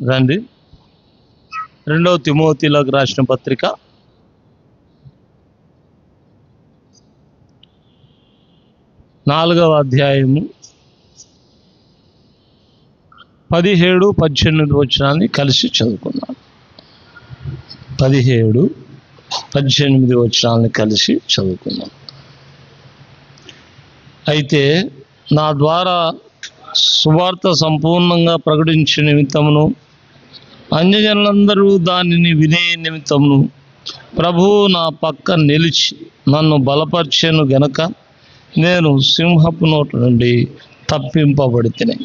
రండి, 2వ తిమోతిలోకి రాసిన పత్రిక 4వ అధ్యాయము 17-18 వచనాన్ని కలిసి చదువుకున్నాం. 17-18 వచనాలను కలిసి చదువుకున్నాం. అయితే నా ద్వారా సువార్త సంపూర్ణంగా ప్రకటించే నిమిత్తమును అన్యజనులందరూ దానిని వినే నిమిత్తమును ప్రభువు నా పక్క నిలిచి నన్ను బలపరిచెను గనక నేను సింహపు నోట నుండి తప్పింపబడితిని.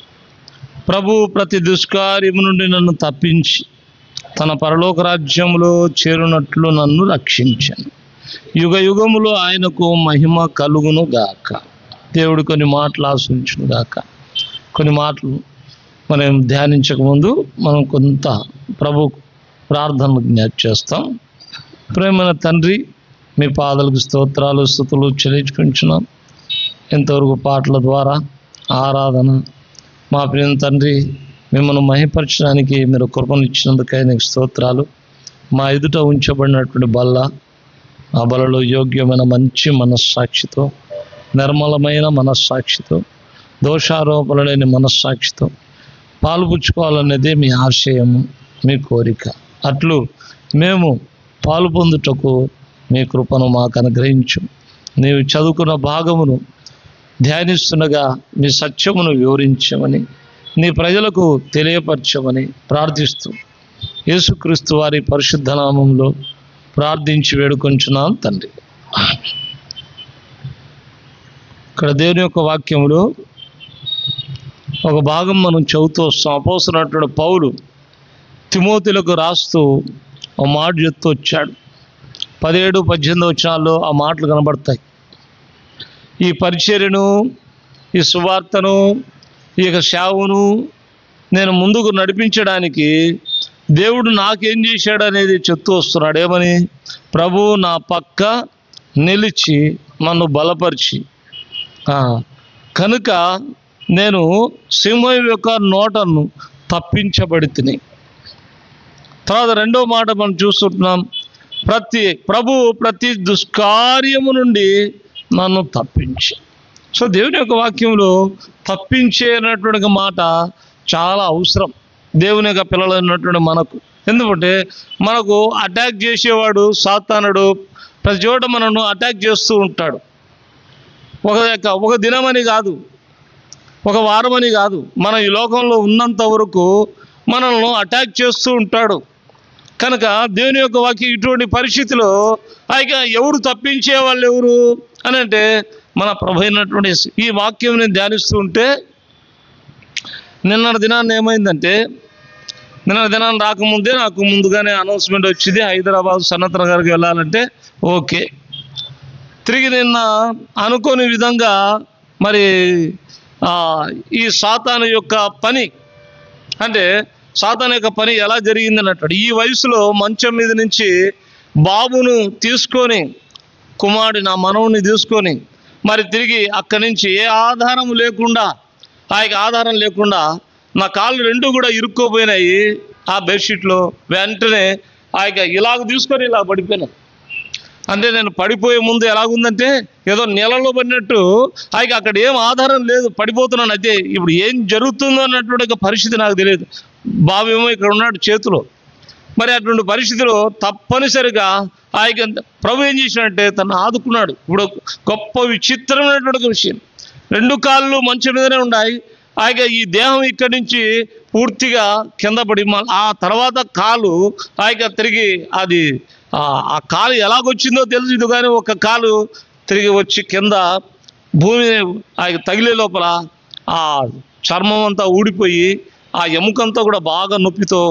ప్రభువు ప్రతి దుష్కార్యము నుండి నన్ను తప్పించి తన పరలోక రాజ్యములో చేరునట్లు నన్ను రక్షించాను. యుగ యుగములో ఆయనకు మహిమ కలుగును గాక. దేవుడు కొన్ని మాటలు ఆశించును గాక. కొన్ని మాటలు మనం ధ్యానించకముందు మనం కొంత ప్రభు ప్రార్థనలు జ్ఞాపకం చేస్తాం. ప్రేమైన తండ్రి, మీ పాదలకు స్తోత్రాలు స్తుతులు చెల్లించుకుంటున్నాం. ఎంతవరకు పాటల ద్వారా ఆరాధన, మా ప్రియ తండ్రి మిమ్మల్ని మహిమపరచడానికి మీరు కృపనిచ్చినందుకై నీకు స్తోత్రాలు. మా ఎదుట ఉంచబడినటువంటి బల్ల, ఆ బలలో యోగ్యమైన మంచి మనస్సాక్షితో, నిర్మలమైన మనస్సాక్షితో, దోషారోపణ లేని మనస్సాక్షితో పాలుపుచ్చుకోవాలనేదే మీ ఆశయము, మీ కోరిక. అట్లు మేము పాలు పొందుటకు మీ కృపను మాకు అనుగ్రహించు. నీవు చదువుకున్న భాగమును ధ్యానిస్తుండగా మీ సత్యమును వివరించమని, నీ ప్రజలకు తెలియపరచమని ప్రార్థిస్తూ యేసుక్రీస్తు వారి పరిశుద్ధ నామంలో ప్రార్థించి వేడుకొంచున్నాం తండ్రి. ఇక్కడ దేవుని యొక్క వాక్యములో ఒక భాగం మనం చదువుతూ వస్తాం. అపోస్తలుడైన పౌలు తిమోతిలకు రాస్తూ ఒక మాట చెప్తూ వచ్చాడు. 17-18 వచనాల్లో ఆ మాటలు కనబడతాయి. ఈ పరిచర్యను, ఈ సువార్తను, ఈ యొక్క సేవను నేను ముందుకు నడిపించడానికి దేవుడు నాకేం చేశాడు అనేది చెప్తూ వస్తున్నాడు. ఏమని? ప్రభువు నా పక్క నిలిచి నన్ను బలపరిచి కనుక నేను సింహం యొక్క నోటను తప్పించబడితిని. తర్వాత 2వ మాట మనం చూస్తుంటున్నాం, ప్రతి దుష్కార్యము నుండి నన్ను తప్పించి. సో దేవుని యొక్క వాక్యంలో తప్పించే అన్నటువంటి మాట చాలా అవసరం దేవుని యొక్క పిల్లలు అన్నటువంటి మనకు. ఎందుకంటే మనకు అటాక్ చేసేవాడు సాతానుడు ప్రతి చోట మనను అటాక్ చేస్తూ ఉంటాడు. ఒక దినమని కాదు, ఒక వారమని కాదు, మన ఈ లోకంలో ఉన్నంత వరకు మనల్ని అటాక్ చేస్తూ ఉంటాడు. కనుక దేవుని యొక్క వాక్యం ఇటువంటి పరిస్థితిలో ఎవరు తప్పించే వాళ్ళు ఎవరు అని అంటే మన ప్రభు అయినటువంటి ఈ వాక్యం నేను ధ్యానిస్తూ ఉంటే నిన్న దినాన్ని ఏమైందంటే, నిన్న దినాన్ని రాకముందే నాకు ముందుగానే అనౌన్స్మెంట్ వచ్చింది, హైదరాబాద్ సనత్ నగర్కి వెళ్ళాలంటే. ఓకే, తిరిగి నిన్న అనుకోని విధంగా మరి ఈ సాతాను యొక్క పని అంటే సాతాను యొక్క పని ఎలా జరిగింది అన్నట్టు, ఈ వయసులో మంచం మీద నుంచి బాబును తీసుకొని, కుమారుడి నా మనవుని తీసుకొని మరి తిరిగి అక్కడి నుంచి ఏ ఆధారం లేకుండా, ఆధారం లేకుండా నా కాళ్ళు 2 కూడా ఇరుక్కోపోయినాయి ఆ బెడ్షీట్లో. వెంటనే ఇలాగ తీసుకొని ఇలా పడిపోయినా. అంటే నేను పడిపోయే ముందు ఎలాగుందంటే ఏదో నీళ్ళలో పడినట్టు అక్కడ ఏం ఆధారం లేదు, పడిపోతున్నాను. అయితే ఇప్పుడు ఏం జరుగుతుందో అన్నటువంటి పరిస్థితి నాకు తెలియదు. బాబు ఏమో ఇక్కడ ఉన్నాడు చేతిలో. మరి అటువంటి పరిస్థితిలో తప్పనిసరిగా ప్రభు ఏం చేసినట్టే తను ఆదుకున్నాడు. ఇప్పుడు గొప్ప విచిత్రమైనటువంటి విషయం, 2 కాళ్ళు మంచం మీదనే ఉన్నాయి. ఈ దేహం ఇక్కడి నుంచి పూర్తిగా కింద పడి ఆ తర్వాత కాలు తిరిగి అది ఆ కాలు ఎలాగొచ్చిందో తెలియదు, కానీ ఒక కాలు తిరిగి వచ్చి కింద భూమి తగిలే లోపల ఆ చర్మం అంతా ఊడిపోయి ఆ ఎముకంతా కూడా బాగా నొప్పితో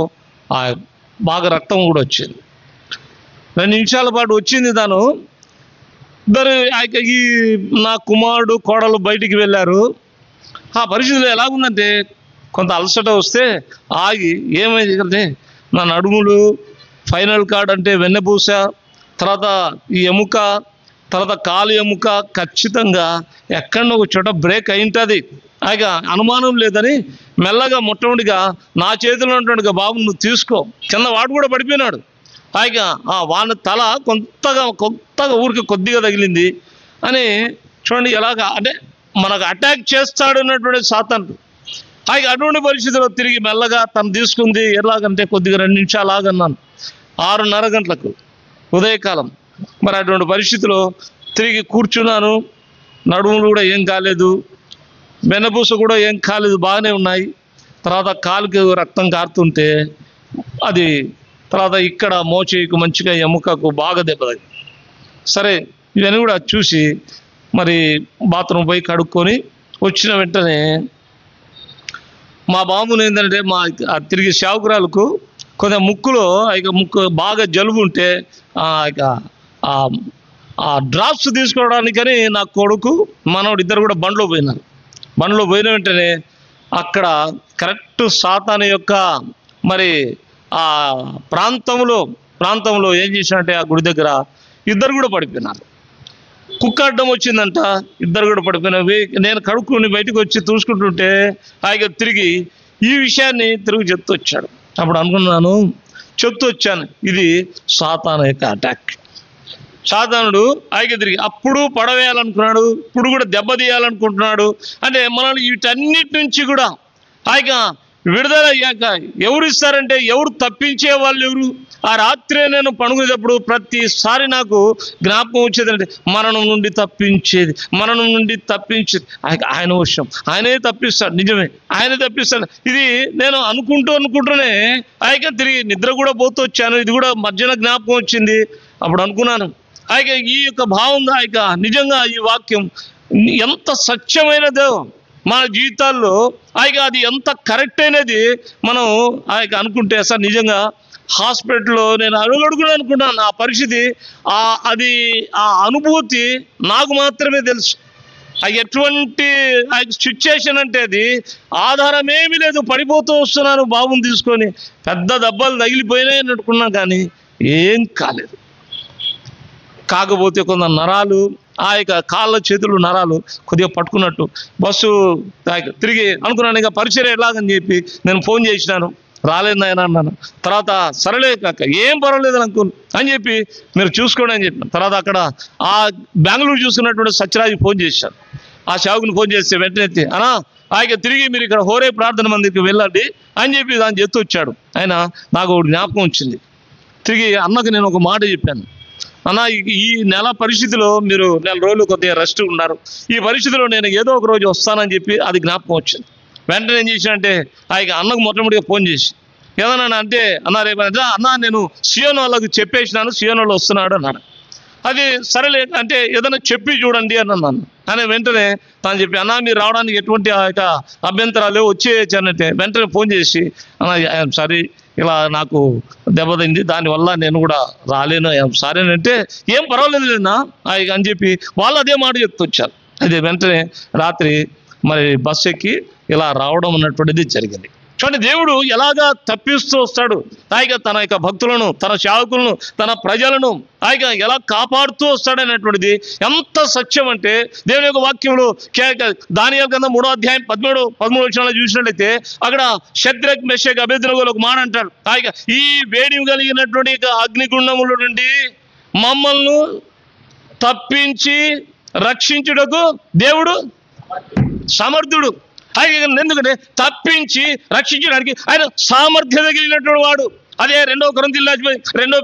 బాగా రక్తం కూడా వచ్చింది. 2 నిమిషాల పాటు వచ్చింది. తను ఇద్దరు ఈ నా కుమారుడు కోడలు బయటికి వెళ్ళారు. ఆ పరిస్థితిలో ఎలాగుందంటే కొంత అలసట వస్తే ఏమైంది అంటే నా నడుములు, ఫైనల్ కార్డ్ అంటే వెన్నెపూస, తర్వాత ఈ ఎముక, తర్వాత కాలు ఎముక ఖచ్చితంగా ఎక్కడో ఒక చోట బ్రేక్ అయి ఉంటుంది. ఇక అనుమానం లేదని మెల్లగా మొట్టమొదటిగా నా చేతిలో ఉంటాడుగా, బాబు నువ్వు తీసుకో. కింద వాడు కూడా పడిపోయినాడు. ఇక వాని తల కొత్తగా ఊరికి కొద్దిగా తగిలింది అని చూడండి. ఎలాగా అంటే మనకు అటాక్ చేస్తాడు అన్నటువంటి సాతాను. అటువంటి పరిస్థితిలో తిరిగి మెల్లగా తను తీసుకుంది. ఎలాగంటే కొద్దిగా 2 నిమిషాలు ఆగన్నాను. 6:30 గంటలకు ఉదయకాలం. మరి అటువంటి పరిస్థితిలో తిరిగి కూర్చున్నాను. నడుములు కూడా ఏం కాలేదు, వెన్నపూస కూడా ఏం కాలేదు, బాగానే ఉన్నాయి. తర్వాత కాలుకి రక్తం కారుతుంటే అది తర్వాత ఇక్కడ మోచేయికి మంచిగా ఎముకకు బాగా దెబ్బతగింది. సరే ఇవన్నీ కూడా చూసి మరి బాత్రూమ్ పోయి కడుక్కొని వచ్చిన వెంటనే మా బాబుని ఏంటంటే తిరిగి సేవకురాలకు కొంచెం ముక్కు బాగా జలుబు ఉంటే డ్రాప్స్ తీసుకోవడానికని నా కొడుకు మనోడు ఇద్దరు కూడా బండ్లో పోయినారు. బండ్లో పోయిన వెంటనే అక్కడ కరెక్ట్ సాతాను యొక్క మరి ఆ ప్రాంతంలో ఏం చేసినట్టే ఆ గుడి దగ్గర ఇద్దరు కూడా పడిపోయినారు. కుక్క అడ్డం వచ్చిందంట, ఇద్దరు కూడా పడిపోయినవి. నేను కడుక్కుని బయటకు వచ్చి చూసుకుంటుంటే తిరిగి ఈ విషయాన్ని తిరిగి చెప్తూ వచ్చాడు. అప్పుడు అనుకున్నాను, చెప్తూ వచ్చాను, ఇది సాతాను యొక్క అటాక్. సాతానుడు తిరిగి అప్పుడు పడవేయాలనుకున్నాడు, ఇప్పుడు కూడా దెబ్బతీయాలనుకుంటున్నాడు. అంటే మనల్ని వీటన్నిటి నుంచి కూడా విడుదల అయ్యాక ఎవరు ఇస్తారంటే, ఎవరు తప్పించే వాళ్ళు ఎవరు? ఆ రాత్రే నేను పడుకునేటప్పుడు ప్రతిసారి నాకు జ్ఞాపకం వచ్చేదంటే మరణం నుండి తప్పించేది ఆయన విషయం. ఆయనే తప్పిస్తాడు, నిజమే ఆయనే తప్పిస్తాడు. ఇది నేను అనుకుంటూనే తిరిగి నిద్ర కూడా పోతూ వచ్చాను. ఇది కూడా మధ్యాహ్న జ్ఞాపకం వచ్చింది. అప్పుడు అనుకున్నాను, ఈ యొక్క భావం నిజంగా ఈ వాక్యం ఎంత సత్యమైనదో మన జీవితాల్లో అది ఎంత కరెక్ట్ అయినది మనం అనుకుంటే అసలు నిజంగా హాస్పిటల్లో నేను అడుగుడుగునే అనుకున్నాను. ఆ పరిస్థితి అది ఆ అనుభూతి నాకు మాత్రమే తెలుసు. ఎటువంటి సిచ్యుయేషన్ అంటే అది ఆధారమేమీ లేదు, పడిపోతూ వస్తున్నాను బాబుని తీసుకొని. పెద్ద దెబ్బలు తగిలిపోయినాయి అనుకున్నాను, కానీ ఏం కాలేదు. కాకపోతే కొంత నరాలు కాళ్ళ చేతులు నరాలు కొద్దిగా పట్టుకున్నట్టు బస్సు తిరిగి అనుకున్నాను. ఇక పరిచయం ఎలాగని చెప్పి నేను ఫోన్ చేసినాను, రాలేదు నాయన అన్నాను. తర్వాత సరేలే కాక ఏం పర్వాలేదు అంకుల్ అని చెప్పి మీరు చూసుకోండి అని చెప్పిన తర్వాత అక్కడ ఆ బెంగళూరు చూసుకున్నటువంటి సత్యరాజు ఫోన్ చేశాను. ఆ సేవకుని ఫోన్ చేస్తే వెంటనే తిరిగి మీరు ఇక్కడ హోరే ప్రార్థన మందికి వెళ్ళండి అని చెప్పి దాన్ని చెప్తూ వచ్చాడు. ఆయన నాకు ఒకటి జ్ఞాపకం వచ్చింది. తిరిగి అన్నకు నేను ఒక మాట చెప్పాను, అన్న ఈ నెల పరిస్థితిలో మీరు 4 రోజులు కొద్దిగా రెస్ట్ ఉన్నారు, ఈ పరిస్థితిలో నేను ఏదో ఒక రోజు వస్తానని చెప్పి అది జ్ఞాపకం వచ్చింది. వెంటనే ఏం చేశానంటే అన్నకు మొట్టమొదటిగా ఫోన్ చేసి ఏదన్నా అంటే అన్న రేపంటే అన్న నేను సియోన్ వాళ్ళకు చెప్పేసినాను, సియోన్ వాళ్ళు వస్తున్నాడు అన్నాడు. అది సరేలే అంటే ఏదైనా చెప్పి చూడండి అని అన్నాను. అని వెంటనే తను చెప్పి అన్న మీరు రావడానికి ఎటువంటి అభ్యంతరాలు వచ్చేయచ్చనంటే వెంటనే ఫోన్ చేసి అన్న సారీ ఇలా నాకు దెబ్బతింది, దానివల్ల నేను కూడా రాలేను, సారీ అంటే ఏం పర్వాలేదు లేనా అని చెప్పి వాళ్ళు అదే మాట చెప్తూ వచ్చారు. అదే వెంటనే రాత్రి మరి బస్సు ఎక్కి ఇలా రావడం అన్నటువంటిది జరిగింది. చూడండి దేవుడు ఎలాగా తప్పిస్తూ వస్తాడు, తన యొక్క భక్తులను, తన సేవకులను, తన ప్రజలను ఎలా కాపాడుతూ వస్తాడనేటువంటిది ఎంత సత్యం అంటే దేవుని యొక్క వాక్యంలో దానియేలు గ్రంథం 3వ అధ్యాయం 13 వచనాలు చూసినట్లయితే అక్కడ షద్రక్ మెషక్ అబేద్నెగోలు ఒక మాట అంటాడు, ఈ వేడి కలిగినటువంటి అగ్నిగుండముల నుండి మమ్మల్ని తప్పించి రక్షించుటకు దేవుడు సమర్థుడు. ఎందుకంటే తప్పించి రక్షించడానికి ఆయన సామర్థ్యత కలిగినటువంటి వాడు. అదే 2వ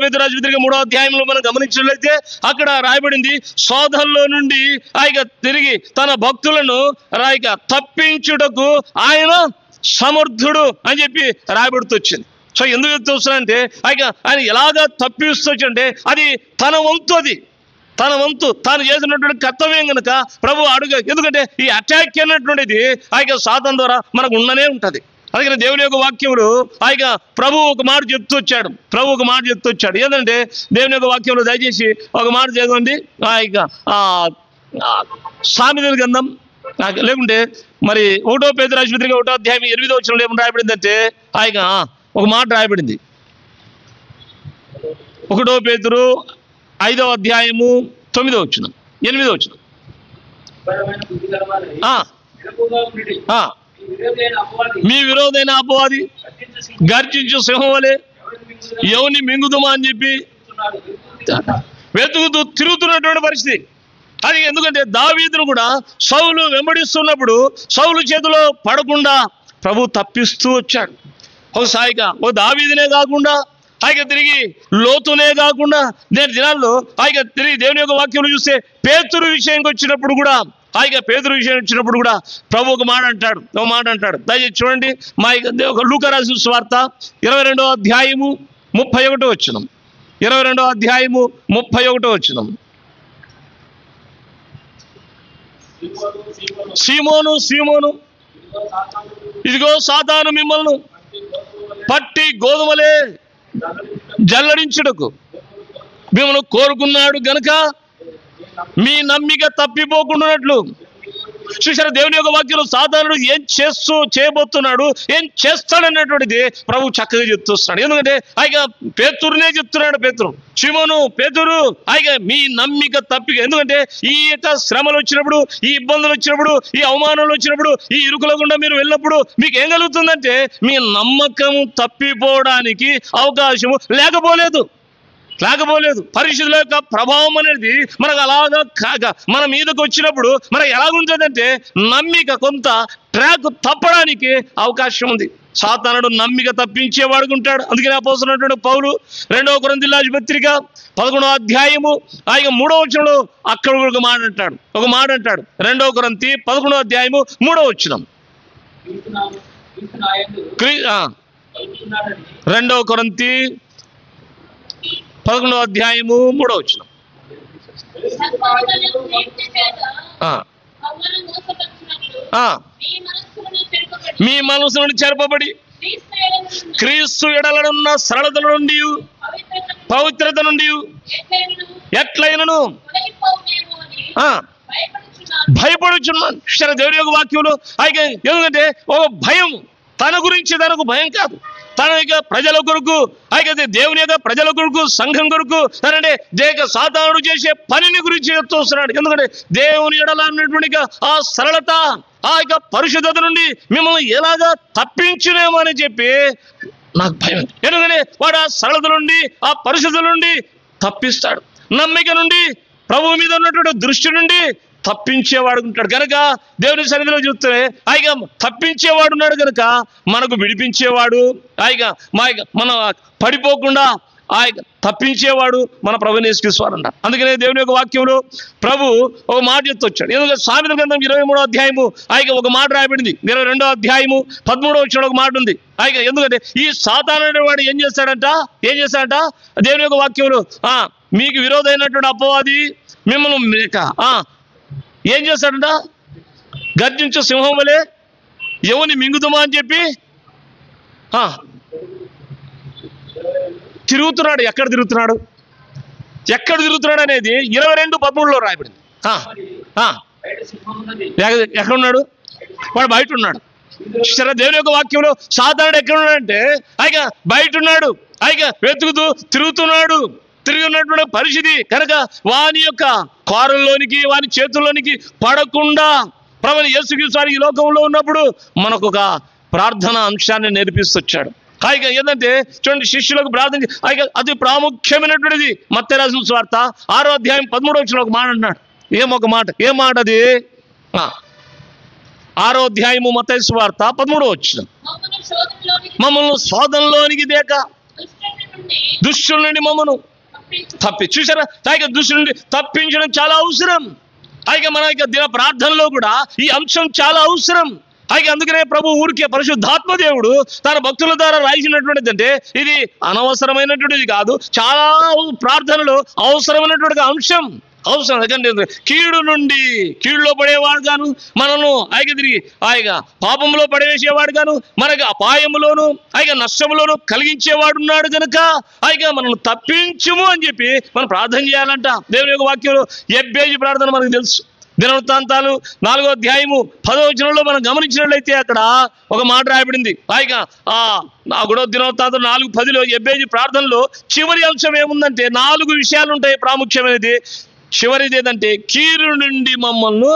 పేతురు రాసిన పత్రిక 3వ అధ్యాయంలో మనం గమనించినట్లయితే అక్కడ రాయబడింది, శోధనలో నుండి తిరిగి తన భక్తులను తప్పించుటకు ఆయన సమర్థుడు అని చెప్పి రాయబడుతూ వచ్చింది. సో ఎందుకు చెప్తూ వస్తానంటే ఆయన ఎలాగా తప్పిస్తూ వచ్చంటే అది తన వంతు తాను చేసినటువంటి కర్తవ్యం కనుక ప్రభు ఎందుకంటే ఈ అటాక్ అన్నటువంటిది సాతాను ద్వారా మనకు ఉండనే ఉంటుంది. అందుకని దేవుని యొక్క వాక్యములు ప్రభు ఒక మాట చెప్తూ వచ్చాడు. ఏంటంటే దేవుని యొక్క వాక్యంలో దయచేసి ఒక మాట చదవండి. సామెతల గ్రంథం లేకుంటే మరి 1వ పేతురు రాసిన పత్రిక 1వ అధ్యాయం 8వ వచనంలో ఏమని రాయబడిందంటే ఒక మాట రాయబడింది. 1వ పేతురు 5వ అధ్యాయము 9వ వచనం. 8వ వచనం. మీ విరోధైన అపవాది గర్జించు సింహం వలె ఎవరిని మింగుదుమా అని చెప్పి వెతుకుతూ తిరుగుతున్నటువంటి పరిస్థితి. అది ఎందుకంటే దావీదును కూడా సౌలు వెంబడిస్తున్నప్పుడు సౌలు చేతిలో పడకుండా ప్రభు తప్పిస్తూ వచ్చాడు. ఒకసారిగా దావీదునే కాకుండా తిరిగి లోతునే కాకుండా నేటి దినాల్లో తిరిగి దేవుని యొక్క వాక్యంలో చూస్తే పేతురు విషయంకి వచ్చినప్పుడు కూడా పేతురు విషయం వచ్చినప్పుడు కూడా ప్రభు ఒక మాట అంటాడు. దయచేసి చూడండి, మా లూకా రాసిన సువార్త 22వ అధ్యాయము 31వ వచనం. 22వ అధ్యాయము 31వ వచనం. సీమోను సీమోను, ఇదిగో సాతాను మిమ్మల్ని పట్టి గోధుమలే జల్లడించుటకు మిమ్మల్ని కోరుకున్నాడు గనుక మీ నమ్మిక తప్పిపోకుండానట్లు. చూసారా, దేవుని యొక్క వాక్యంలో సాతానుడు ఏం చేయబోతున్నాడు, ఏం చేస్తాడన్నటువంటిది ప్రభు చక్కగా చెప్తున్నాడు. ఎందుకంటే పేతురునే చెప్తున్నాడు. సీమోను పేతురు మీ నమ్మిక తప్పిక. ఎందుకంటే ఈ యొక్క శ్రమలు వచ్చినప్పుడు, ఈ ఇబ్బందులు వచ్చినప్పుడు, ఈ అవమానాలు వచ్చినప్పుడు, ఈ ఇరుకుల గుండా మీరు వెళ్ళినప్పుడు మీకు ఏం కలుగుతుందంటే మీ నమ్మకం తప్పిపోవడానికి అవకాశము లేకపోలేదు. పరిశుద్ధుల యొక్క ప్రభావం అనేది మనకు అలాగా మన మీదకి వచ్చినప్పుడు మనకు ఎలాగుంటుందంటే నమ్మిక కొంత ట్రాక్ తప్పడానికి అవకాశం ఉంది. సాతానుడు నమ్మిక తప్పించేవాడుగా ఉంటాడు. అందుకని అపోస్తలుడైన పౌలు 2వ కొరింథీయుల పత్రిక 11వ అధ్యాయము 3వ వచనంలో అక్కడ ఒక మాట అంటాడు. 2వ కొరింథీ 11వ అధ్యాయము 3వ వచనం. 2వ కొరింథీ 11వ అధ్యాయము 3వ వచనం. మీ మనసును చెరపబడి క్రీస్తు ఎడలనున్న సరళత నుండి పవిత్రత నుండి ఎట్లయినను భయపడుచున్నాను. దేవుని యొక్క వాక్యంలో ఎందుకంటే ఒక భయం, తన గురించి తనకు భయం కాదు, తన యొక్క ప్రజల కొరకు దేవుని యొక్క ప్రజల కొరకు సంఘం కొరకు సాతానుడు చేసే పనిని గురించి చెప్తున్నాడు. ఎందుకంటే దేవుని ఎడల అన్నటువంటి ఆ సరళత, ఆ యొక్క పరిశుద్ధత నుండి మిమ్మల్ని ఎలాగా తప్పించునేమో అని చెప్పి నాకు భయం. ఎందుకంటే వాడు ఆ సరళత నుండి, ఆ పరిశుద్ధత నుండి తప్పిస్తాడు. నమ్మిక నుండి, ప్రభువు మీద ఉన్నటువంటి దృష్టి నుండి తప్పించేవాడు ఉంటాడు కనుక దేవుని సన్నిధిలో చూస్తే తప్పించేవాడు ఉన్నాడు కనుక మనకు విడిపించేవాడు, మన పడిపోకుండా తప్పించేవాడు మన ప్రభువుని యేసుక్రీస్తువారంట. అందుకనే దేవుని యొక్క వాక్యంలో ప్రభు ఒక మాట చెప్తొచ్చాడు. ఎందుకంటే సామెతల గ్రంథం 23వ అధ్యాయము ఒక మాట రాయబడింది. 22వ అధ్యాయము 13వ వచనంలో ఒక మాట ఉంది. ఎందుకంటే ఈ సాతానుడు వాడు ఏం చేస్తాడంట దేవుని యొక్క వాక్యంలో మీకు విరోధమైనటువంటి అపవాది మిమ్మల్ని ఏం చేస్తాడంట, గర్జించు సింహం వలె ఎవరిని మింగుదుమా అని చెప్పి తిరుగుతున్నాడు. ఎక్కడ తిరుగుతున్నాడు అనేది 22:13లో రాయబడింది. ఎక్కడున్నాడు? వాడు బయట ఉన్నాడు. దేవుని యొక్క వాక్యంలో సాతానుడు ఎక్కడున్నాడంటే బయట ఉన్నాడు. వెతుకుతూ తిరుగుతున్నటువంటి పరిస్థితి కనుక వాని యొక్క కారుల్లోనికి, వాని చేతుల్లోనికి పడకుండా ప్రభువు యేసుక్రీస్తు ఈ లోకంలో ఉన్నప్పుడు మనకు ఒక ప్రార్థన అంశాన్ని నేర్పిస్తొచ్చాడు. ఏంటంటే చూడండి, శిష్యులకు ప్రార్థన అతి ప్రాముఖ్యమైనటువంటిది. మత్తయి రాసిన సువార్త 6వ అధ్యాయం 13వ వచనంలో ఒక మాట అన్నాడు. ఏం మాట అది? 6వ అధ్యాయము మత్తయి సువార్త 13వ వచనం. మమ్మల్ని శోధనలోనికి దేక దుష్టుల నుండి మమ్మను చూసారా, దుష్టుల నుండి తప్పించడం చాలా అవసరం. మన యొక్క దిన ప్రార్థనలో కూడా ఈ అంశం చాలా అవసరం. అందుకనే ప్రభు ఊరికే పరిశుద్ధాత్మ దేవుడు తన భక్తుల ద్వారా రాయించినటువంటిది అంటే ఇది అనవసరమైనటువంటిది కాదు, చాలా ప్రార్థనలో అవసరమైనటువంటి అంశం. అవసరం. ఎందుకంటే కీడులో పడేవాడు గాను, మనను తిరిగి పాపంలో పడవేసేవాడు గాను, మనకు అపాయములోను నష్టములోను కలిగించేవాడు ఉన్నాడు కనుక మనల్ని తప్పించుము అని చెప్పి మనం ప్రార్థన చేయాలంట. దేవుని యొక్క వాక్యంలో ఎబ్బేజీ ప్రార్థన మనకు తెలుసు. దినవృత్తాంతాలు 4వ అధ్యాయము 10వ వచనంలో మనం గమనించినట్లయితే అక్కడ ఒక మాట రాయబడింది. దినవృత్తాంతం 4:10లో ఎబ్బేజీ ప్రార్థనలో చివరి అంశం ఏముందంటే 4 విషయాలు ఉంటాయి ప్రాముఖ్యమైనది. చివరిది ఏదంటే కీడు నుండి మమ్మల్ని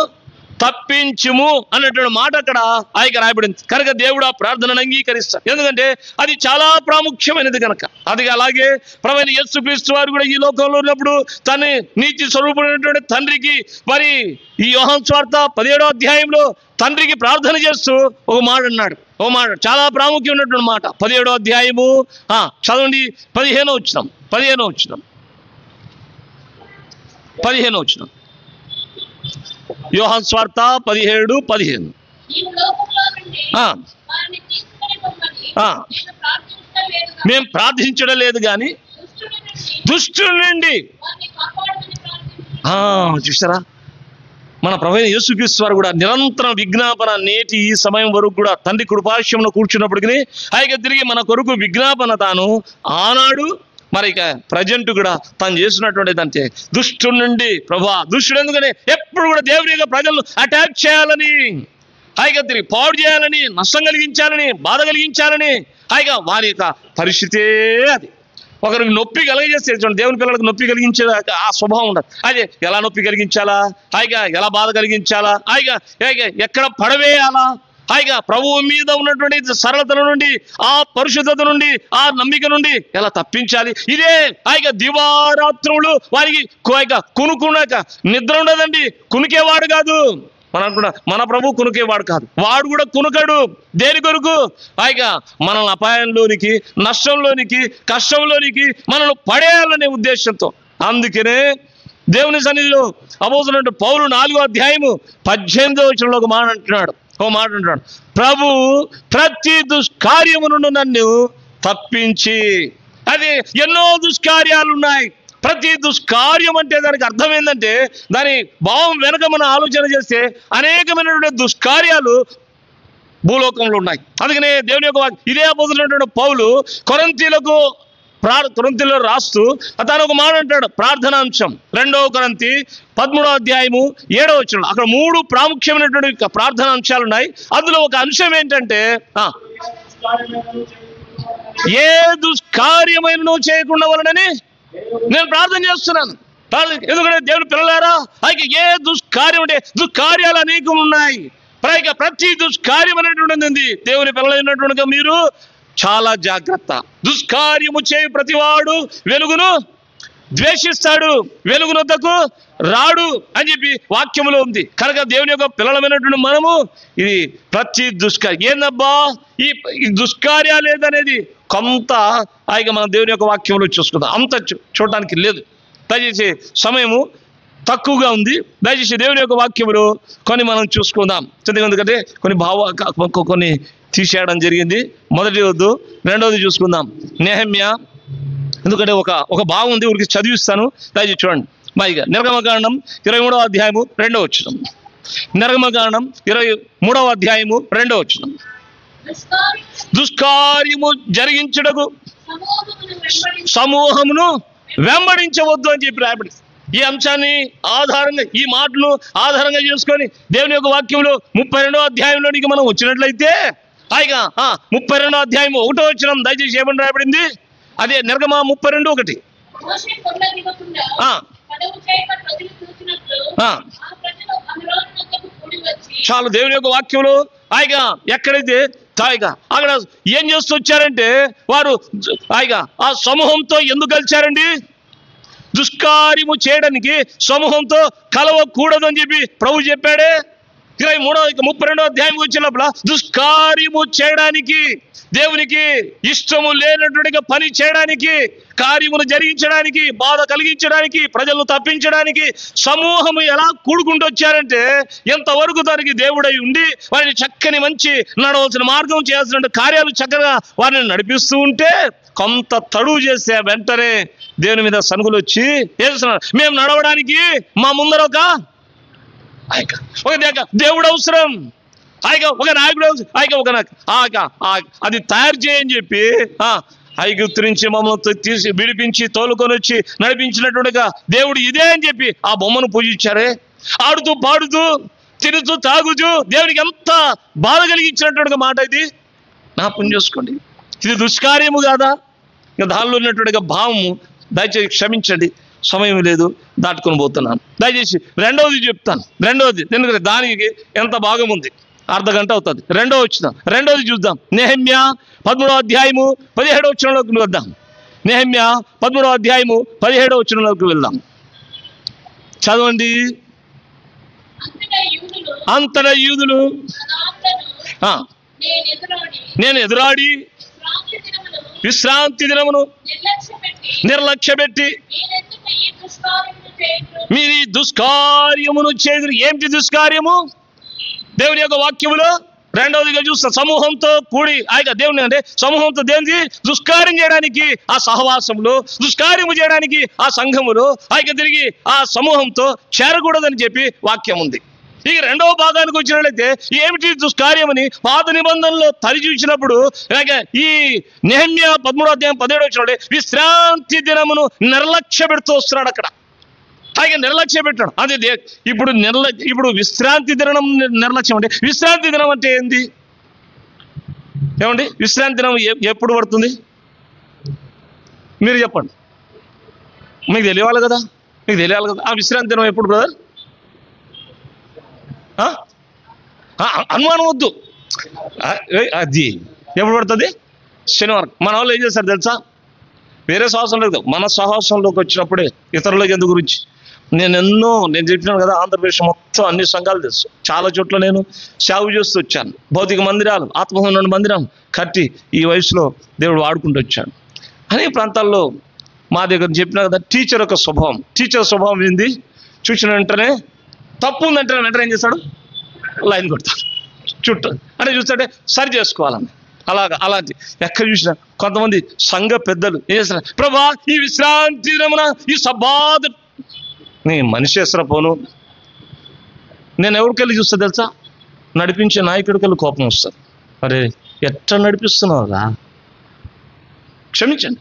తప్పించుము అన్నటువంటి మాట అక్కడ ఆయనకి రాయబడింది. కనుక దేవుడు ఆ ప్రార్థనను అంగీకరిస్తాడు. ఎందుకంటే అది చాలా ప్రాముఖ్యమైనది కనుక. అది అలాగే ప్రభువైన యేసుక్రీస్తు వారు కూడా ఈ లోకంలో ఉన్నప్పుడు తన నీతి స్వరూపుడైనటువంటి తండ్రికి మరి ఈ యోహాను సువార్త 17వ అధ్యాయంలో తండ్రికి ప్రార్థన చేస్తూ ఒక మాట అన్నాడు. ఓ మాట చాలా ప్రాముఖ్యమైనటువంటి మాట. 17వ అధ్యాయము చదవండి. 15వ వచనం. యోహాను సువార్త 17:15. మేము ప్రార్థించడం లేదు కానీ దుష్టుడి నుండి. చూసారా, మన ప్రభువైన యేసుక్రీస్తు వారు కూడా నిరంతరం విజ్ఞాపన నేటి ఈ సమయం వరకు కూడా తండ్రి కృపాశ్రమంలో కూర్చున్నప్పటికీ ఆయన తిరిగి మన కొరకు విజ్ఞాపన తాను ఆనాడు మరి ఇక ప్రజెంట్ కూడా తను చేసినటువంటిది అంటే దుష్టుడి నుండి. ప్రభా దుష్టుడు ఎందుకని ఎప్పుడు కూడా దేవుని యొక్క ప్రజలను అటాక్ చేయాలని, హాయిగా తిరిగి పాడు చేయాలని, నష్టం కలిగించాలని, బాధ కలిగించాలని, హాయిగా వారి యొక్క పరిస్థితే అది. ఒకరికి నొప్పి కలిగజేస్తే దేవుని పిల్లలకు నొప్పి కలిగించే ఆ స్వభావం ఉండదు. అదే ఎలా నొప్పి కలిగించాలా, హాయిగా ఎలా బాధ కలిగించాలా, హాయిగా ఎక్కడ పడవేయాలా, హాయిగా ప్రభువు మీద ఉన్నటువంటి సరళత నుండి, ఆ పరిశుద్ధత నుండి, ఆ నమ్మిక నుండి ఎలా తప్పించాలి. ఇదే హాయిగా దివారాత్రులు వారికి కునుకున్నాక నిద్ర ఉండదండి. కునికేవాడు కాదు మన ప్రభు, కునికేవాడు కాదు. వాడు కూడా కునుకడు. దేని కొరకు? హాయిగా మనల్ని అపాయంలోనికి, నష్టంలోనికి, కష్టంలోనికి మనల్ని పడేయాలనే ఉద్దేశంతో. అందుకనే దేవుని సన్నిధిలో అపోస్తలుడైన పౌలు 4వ అధ్యాయము 18వ వచనంలో ఒక మాట అంటున్నాడు. ప్రభు ప్రతి దుష్కార్యము నుండి నన్ను తప్పించి. అది ఎన్నో దుష్కార్యాలు ఉన్నాయి. ప్రతి దుష్కార్యం అంటే దానికి అర్థం ఏంటంటే దాని భావం వెనక మనం ఆలోచన చేస్తే అనేకమైనటువంటి దుష్కార్యాలు భూలోకంలో ఉన్నాయి. అందుకనే దేవుని యొక్క ఇదే అపోస్తలుడైన పౌలు కొరింథీలో రాస్తూ తాను ఒక మాట అంటాడు. ప్రార్థనాంశం 2వ కొరింథీ 13వ అధ్యాయము 7వ వచనం. అక్కడ 3 ప్రాముఖ్యమైనటువంటి ప్రార్థన అంశాలు ఉన్నాయి. అందులో ఒక అంశం ఏంటంటే ఏ దుష్కార్యమైన నువ్వు చేయకుండా వలనని నేను ప్రార్థన చేస్తున్నాను. ఎందుకంటే దేవుని పిల్లలారా, అయితే ఏ దుష్కార్యం అంటే దుష్కార్యాలు అనేకం ఉన్నాయి. ప్రతి దుష్కార్యం అనేటువంటిది దేవుని పిల్లలైనటువంటి మీరు చాలా జాగ్రత్త. దుష్కార్యము చేయి ప్రతివాడు వెలుగును ద్వేషిస్తాడు, వెలుగునొద్దకు రాడు అని చెప్పి వాక్యములో ఉంది. కనుక దేవుని యొక్క పిల్లలమైనటువంటి మనము ఇది ప్రతి దుష్కార్యం ఏందబ్బా ఈ దుష్కార్యాలు లేదనేది కొంత ఆయన మనం దేవుని యొక్క వాక్యంలో చూసుకుందాం. అంత చూడటానికి లేదు. దయచేసి సమయము తక్కువగా ఉంది. దయచేసి దేవుని యొక్క వాక్యములు కొన్ని మనం చూసుకుందాం. ఎందుకంటే కొన్ని తీసేయడం జరిగింది. మొదటి వద్దు, రెండవది చూసుకుందాం. నెహెమ్యా. ఎందుకంటే ఒక భావం ఉంది, ఊరికి చదివిస్తాను. దయచేసి చూడండి. మాయిగా నిర్గమకాండం 23వ అధ్యాయము 2వ వచనం. నిర్గమకాండం 23వ అధ్యాయము 2వ వచనం. దుష్కార్యము జరిగించుటకు సమూహమును వెంబడించవద్దు అని చెప్పి రాయబడి ఈ అంశాన్ని ఆధారంగా, ఈ మాటలు ఆధారంగా చేసుకొని దేవుని యొక్క వాక్యంలో 32వ అధ్యాయంలోనికి మనం వచ్చినట్లయితే హాయిగా 32వ అధ్యాయం 1వ వచనం దయచేసి ఏమని రాయబడింది? అదే నిర్గమ 32:1. చాలు. దేవుని యొక్క వాక్యంలో హాయిగా ఎక్కడైతే హాయిగా అక్కడ ఏం చేస్తూ వచ్చారంటే వారు హాయిగా ఆ సమూహంతో ఎందుకు కలిశారండి? దుష్కార్యము చేయడానికి సమూహంతో కలవకూడదు అని చెప్పి ప్రభు చెప్పాడే. 32వ అధ్యాయం వచ్చినప్పుడు దుష్కార్యము చేయడానికి, దేవునికి ఇష్టము లేనటువంటి పని చేయడానికి, కార్యమును జరిగించడానికి, బాధ కలిగించడానికి, ప్రజలను తప్పించడానికి సమూహము ఎలా కూడుకుంటూ వచ్చారంటే ఎంతవరకు దానికి దేవుడై ఉండి వారిని చక్కని మంచి నడవలసిన మార్గం చేయాల్సిన కార్యాలు చక్కగా వారిని నడిపిస్తూ ఉంటే కొంత తడువు చేసే వెంటనే దేవుని మీద సనుగులు వచ్చి చేస్తున్నారు. మేము నడవడానికి మా ముందర ఒక దేవుడు అవసరం, ఒక నాయకుడు అది తయారు చేయని చెప్పి ఐగుప్తు నుంచి మమ్మల్ని తీసి విడిపించి తోలుకొని వచ్చి నడిపించినట్టుగా దేవుడు ఇదే అని చెప్పి ఆ బొమ్మను పూజించారే. ఆడుతూ పాడుతూ తిరుగుతూ తాగుతూ దేవునికి ఎంత బాధ కలిగించినట్టుగా మాట ఇది. జ్ఞాపకం చేసుకోండి. ఇది దుష్కార్యము కాదా? ఇంకా దానిలో ఉన్నట్టుగా భావము దయచేసి క్షమించండి. సమయం లేదు, దాటుకొని పోతున్నాను. దయచేసి రెండవది చెప్తాను. రెండవది ఎందుకంటే దానికి ఎంత భాగం ఉంది, అర్ధగంట అవుతుంది. రెండవది చూద్దాం. నెహెమ్యా 13వ అధ్యాయము 17వ వచనంలోకి వెళ్దాం. నెహెమ్యా 13వ అధ్యాయము 17వ వచనంలోకి వెళ్దాం. చదవండి. అంతటా యూదులు నేను ఎదురాడి విశ్రాంతి దినమును నిర్లక్ష్యపెట్టి మీరు ఈ దుష్కార్యమును చేదురు. ఏమిటి దుష్కార్యము? దేవుని యొక్క వాక్యములో రెండవదిగా చూస్తా, సమూహంతో కూడి దేవుని అంటే సమూహంతో దేనికి దుష్కార్యం చేయడానికి ఆ సహవాసంలో, దుష్కార్యము చేయడానికి ఆ సంఘములో తిరిగి ఆ సమూహంతో చేరకూడదని చెప్పి వాక్యం ఉంది. ఇక రెండవ భాగానికి వచ్చినట్లయితే ఏమిటి దుష్కార్యమని పాత నిబంధనలో తరి చూసినప్పుడు ఈ నెహెమ్యా 13వ అధ్యాయం 17వ వచనంలో విశ్రాంతి దినమును నిర్లక్ష్య పెడుతూ వస్తున్నాడు. అక్కడ నిర్లక్ష్య పెట్టాడు. అది ఇప్పుడు విశ్రాంతి దినం నిర్లక్ష్యం అంటే, విశ్రాంతి దినం అంటే ఏంది ఏమండి? విశ్రాంతి దినం ఎప్పుడు పడుతుంది మీరు చెప్పండి. మీకు తెలియాలి కదా. ఆ విశ్రాంతి దినం ఎప్పుడు బ్రదర్? అనుమానం వద్దు. అది ఎప్పుడు పడుతుంది? శనివారం. మన వాళ్ళు ఏం చేస్తారు తెలుసా? వేరే సాహసం లేదు, మన సాహసంలోకి వచ్చినప్పుడే ఇతరులకు ఎందు గురించి నేను చెప్పినాను కదా, ఆంధ్రప్రదేశ్ మొత్తం అన్ని సంఘాలు తెలుసు. చాలా చోట్ల నేను సేవ చేస్తూ వచ్చాను. భౌతిక మందిరాలు, ఆత్మహోన మందిరం కట్టి ఈ వయసులో దేవుడు వాడుకుంటూ వచ్చాను. అనేక ప్రాంతాల్లో మా దగ్గర చెప్పినా కదా, టీచర్ స్వభావం ఏంది? చూసిన వెంటనే తప్పు ఉందంటే వెంటనే ఏం చేస్తాడు? లైన్ కొడతాడు చుట్టూ. అంటే చూస్తాడే సరి చేసుకోవాలని. అలాంటి ఎక్కడ చూసినా కొంతమంది సంఘ పెద్దలు ఏం చేస్తారు? ప్రభా ఈ విశ్రాంతి దినమున ఈ సబ్బాత్ నీ మనిషి పోను. నేను ఎవరికెళ్ళి చూస్తా తెలుసా? నడిపించే నాయకుడికెళ్ళి కోపం వస్తుంది. అరే ఎట్లా నడిపిస్తున్నావురా, క్షమించండి.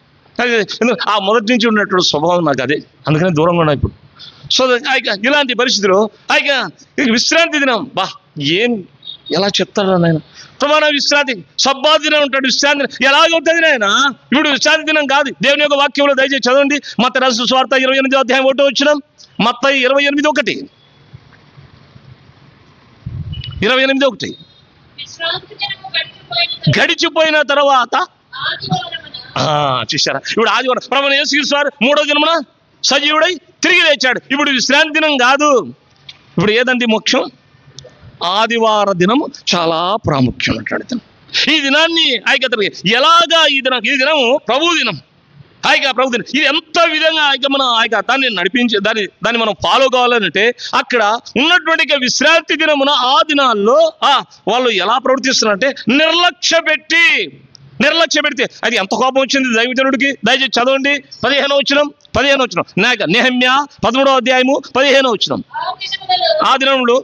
ఆ మొదటి నుంచి ఉన్నటువంటి స్వభావం నాకు అదే, అందుకనే దూరంగా ఉన్నా ఇప్పుడు. సో ఇలాంటి పరిస్థితిలో విశ్రాంతి దినం ఎలా చెప్తారా నాయన? ప్రమాణ విశ్రాంతి సబ్బాత్ దినం ఉంటాడు. విశ్రాంతి ఎలాగవుతుంది నాయన? ఇప్పుడు విశ్రాంతి దినం కాదు. దేవుని యొక్క వాక్యంలో దయచేసి చదవండి. మత్తయి రాసిన సువార్త 28వ అధ్యాయం 1వ వచనం. మత్తయి 28:1 గడిచిపోయిన తర్వాత చూసారా? ఇప్పుడు ఆదివారం ప్రభువైన యేసుక్రీస్తు వారు 3వ దినమున సజీవుడై తిరిగి లేచాడు. ఇప్పుడు విశ్రాంతి దినం కాదు. ఇప్పుడు ఏదండి ముఖ్యం? ఆదివార దినము చాలా ప్రాముఖ్యం అంటాడు. ఈ దినాన్ని ఎలాగా ఈ దినము ప్రభు దినం. ప్రభు దినం ఇది ఎంత విధంగా మనం దాన్ని నడిపించి దాన్ని మనం ఫాలో కావాలంటే అక్కడ ఉన్నటువంటి విశ్రాంతి దినమున ఆ దినాల్లో వాళ్ళు ఎలా ప్రవర్తిస్తున్నారంటే నిర్లక్ష్య పెడితే అది ఎంత కోపం వచ్చింది దైవజనుడికి. దయచేసి చదవండి 15వ వచనం. నెహెమ్యా 13వ అధ్యాయము 15వ వచనం. ఆ దినంలో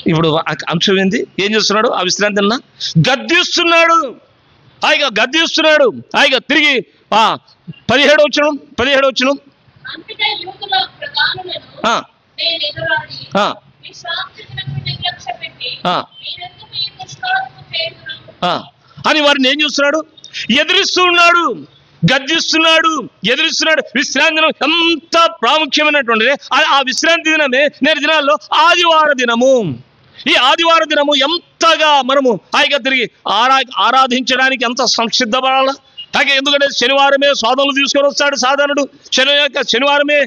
ఇప్పుడు అంశం ఏంది? ఏం చేస్తున్నాడు? ఆ విశ్రాంతి గద్దిస్తున్నాడు. తిరిగి 17వ వచనం. అని వారిని ఏం చూస్తున్నాడు? ఎదిరిస్తున్నాడు, గద్దిస్తున్నాడు. విశ్రాంతి దినం ఎంత ప్రాముఖ్యమైనటువంటిది. ఆ విశ్రాంతి దినమే నేటి దినాల్లో ఆదివార దినము. ఈ ఆదివార దినము ఎంతగా మనము తిరిగి ఆరాధించడానికి ఎంత సంసిద్ధపడాలా? ఎందుకంటే శనివారమే స్వాదములు తీసుకొని వస్తాడు సాధారణుడు. శనివారమే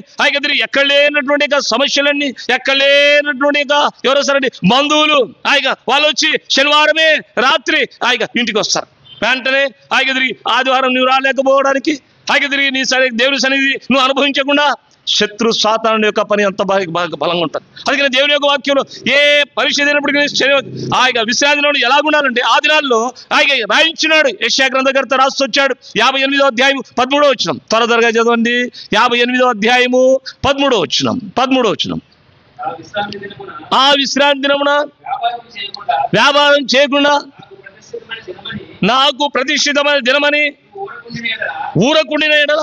తిరిగి ఎక్కడ లేనటువంటి సమస్యలన్నీ, ఎక్కడ లేనటువంటి ఎవరో సరే బంధువులు వాళ్ళు వచ్చి శనివారమే రాత్రి ఇంటికి వస్తారు. వెంటనే తిరిగి ఆదివారం నువ్వు రాలేకపోవడానికి తిరిగి నీ దేవుని సన్నిధి నువ్వు అనుభవించకుండా శత్రు సాతానుడి యొక్క పని అంత బాగా బలంగా ఉంటుంది. అందుకని దేవుని యొక్క వాక్యంలో ఏ పరిస్థితి అయినప్పటికీ విశ్రాంతి ఎలా ఉండాలంటే ఆ దినాల్లో రాయించినాడు. యెషయా గ్రంథకర్త రాసి వచ్చాడు. 58వ అధ్యాయం 13వ వచనం. త్వరగా చదవండి. 58వ అధ్యాయము 13వ వచనం. ఆ విశ్రాంతి దినమున వ్యాపారం చేయకుండా నాకు ప్రతిష్ఠితమైన దినమని ఊరకుండిన ఎడల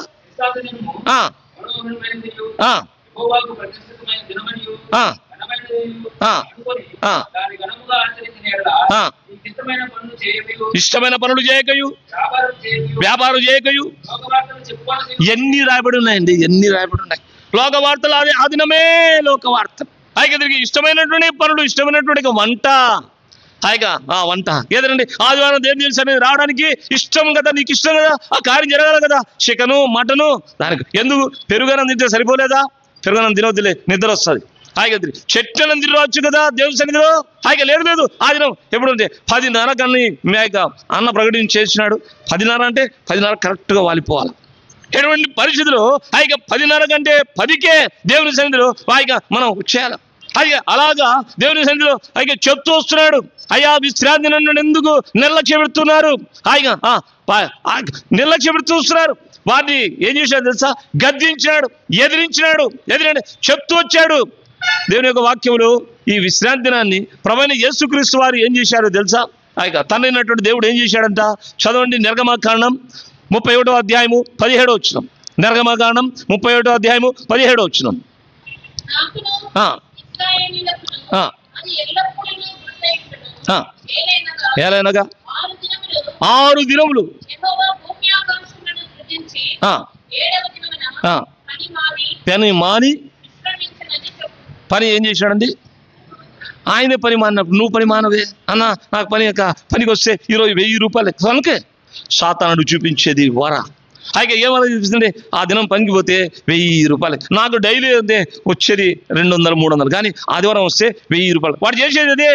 ఇష్టమైన పనులు చేయకయు వ్యాపారం చేయకయు. ఎన్ని రాయబడి ఉన్నాయండి, ఎన్ని రాయబడి ఉన్నాయి. లోక వార్తలు అది ఆ దినమే లోక వార్తలు. హాయిగా తిరిగి ఇష్టమైనటువంటి పనులు, ఇష్టమైనటువంటి వంట, హాయిగా వంట ఏదండి ఆదివారం దేవుని సన్నిధికి రావడానికి ఇష్టం కదా, నీకు ఇష్టం కదా, ఆ కార్యం జరగాలి కదా. చికెను మటను దానికి ఎందుకు పెరుగన్నం తింటే సరిపోలేదా? పెరుగన్నం తినవద్దులే, నిద్ర వస్తుంది. హాయిగా తిరిగి చెట్లను తిరగవచ్చు కదా దేవుని సన్నిధిలో. హాయిగా లేదు ఆ దినం ఎప్పుడు అంటే 10:30 కన్నా మేక అన్న ప్రకటన చేసినాడు. 10:30 అంటే 10:30 కరెక్ట్గా వాలిపోవాలి. ఎటువంటి పరిస్థితులు హాయిగా 10:30 కంటే 10కే దేవుని సన్నిధిలో హాయిగా మనం చేయాలి. హాయిగా అలాగా దేవుని సన్నిధిలో హాయిగా చెప్తూ వస్తున్నాడు. అయ్యా విశ్రాంతి నన్ను ఎందుకు నిర్లక్ష్య పెడుతున్నారు? హాయిగా నిర్లక్ష్య పెడుతూ వస్తున్నారు. వారిని ఏం చేశాడు తెలుసా? గద్దించినాడు, ఎదిరించినాడు. ఎదిరండి చెప్తూ వచ్చాడు. దేవుని యొక్క వాక్యములు ఈ విశ్రాంతి దినాన్ని ప్రభువైన యేసుక్రీస్తు వారు ఏం చేశారో తెలుసా? హాయిగా తండ్రి అయినటువంటి దేవుడు ఏం చేశాడంట? చదవండి, నిర్గమకాండం 31వ అధ్యాయము 17వ వచనం. నిర్గమకాండం 31వ అధ్యాయము 17వ వచనం. ఏలైనగా 6 దినములు పని మాని పని ఏం చేశాడండి? ఆయనే పని మానప్పుడు నువ్వు పని మానవే అన్న, నాకు పనికి వస్తే ఈరోజు 1000 రూపాయలు కనుకే సాతానుడు చూపించేది వర. హాయిగా ఏమైనా చూపిస్తుంది? ఆ దినం పనికి పోతే 1000 రూపాయలు. నాకు డైలీ అయితే వచ్చేది 200, 300, కానీ ఆదివారం వస్తే 1000 రూపాయలు. వాడు చేసేది అదే,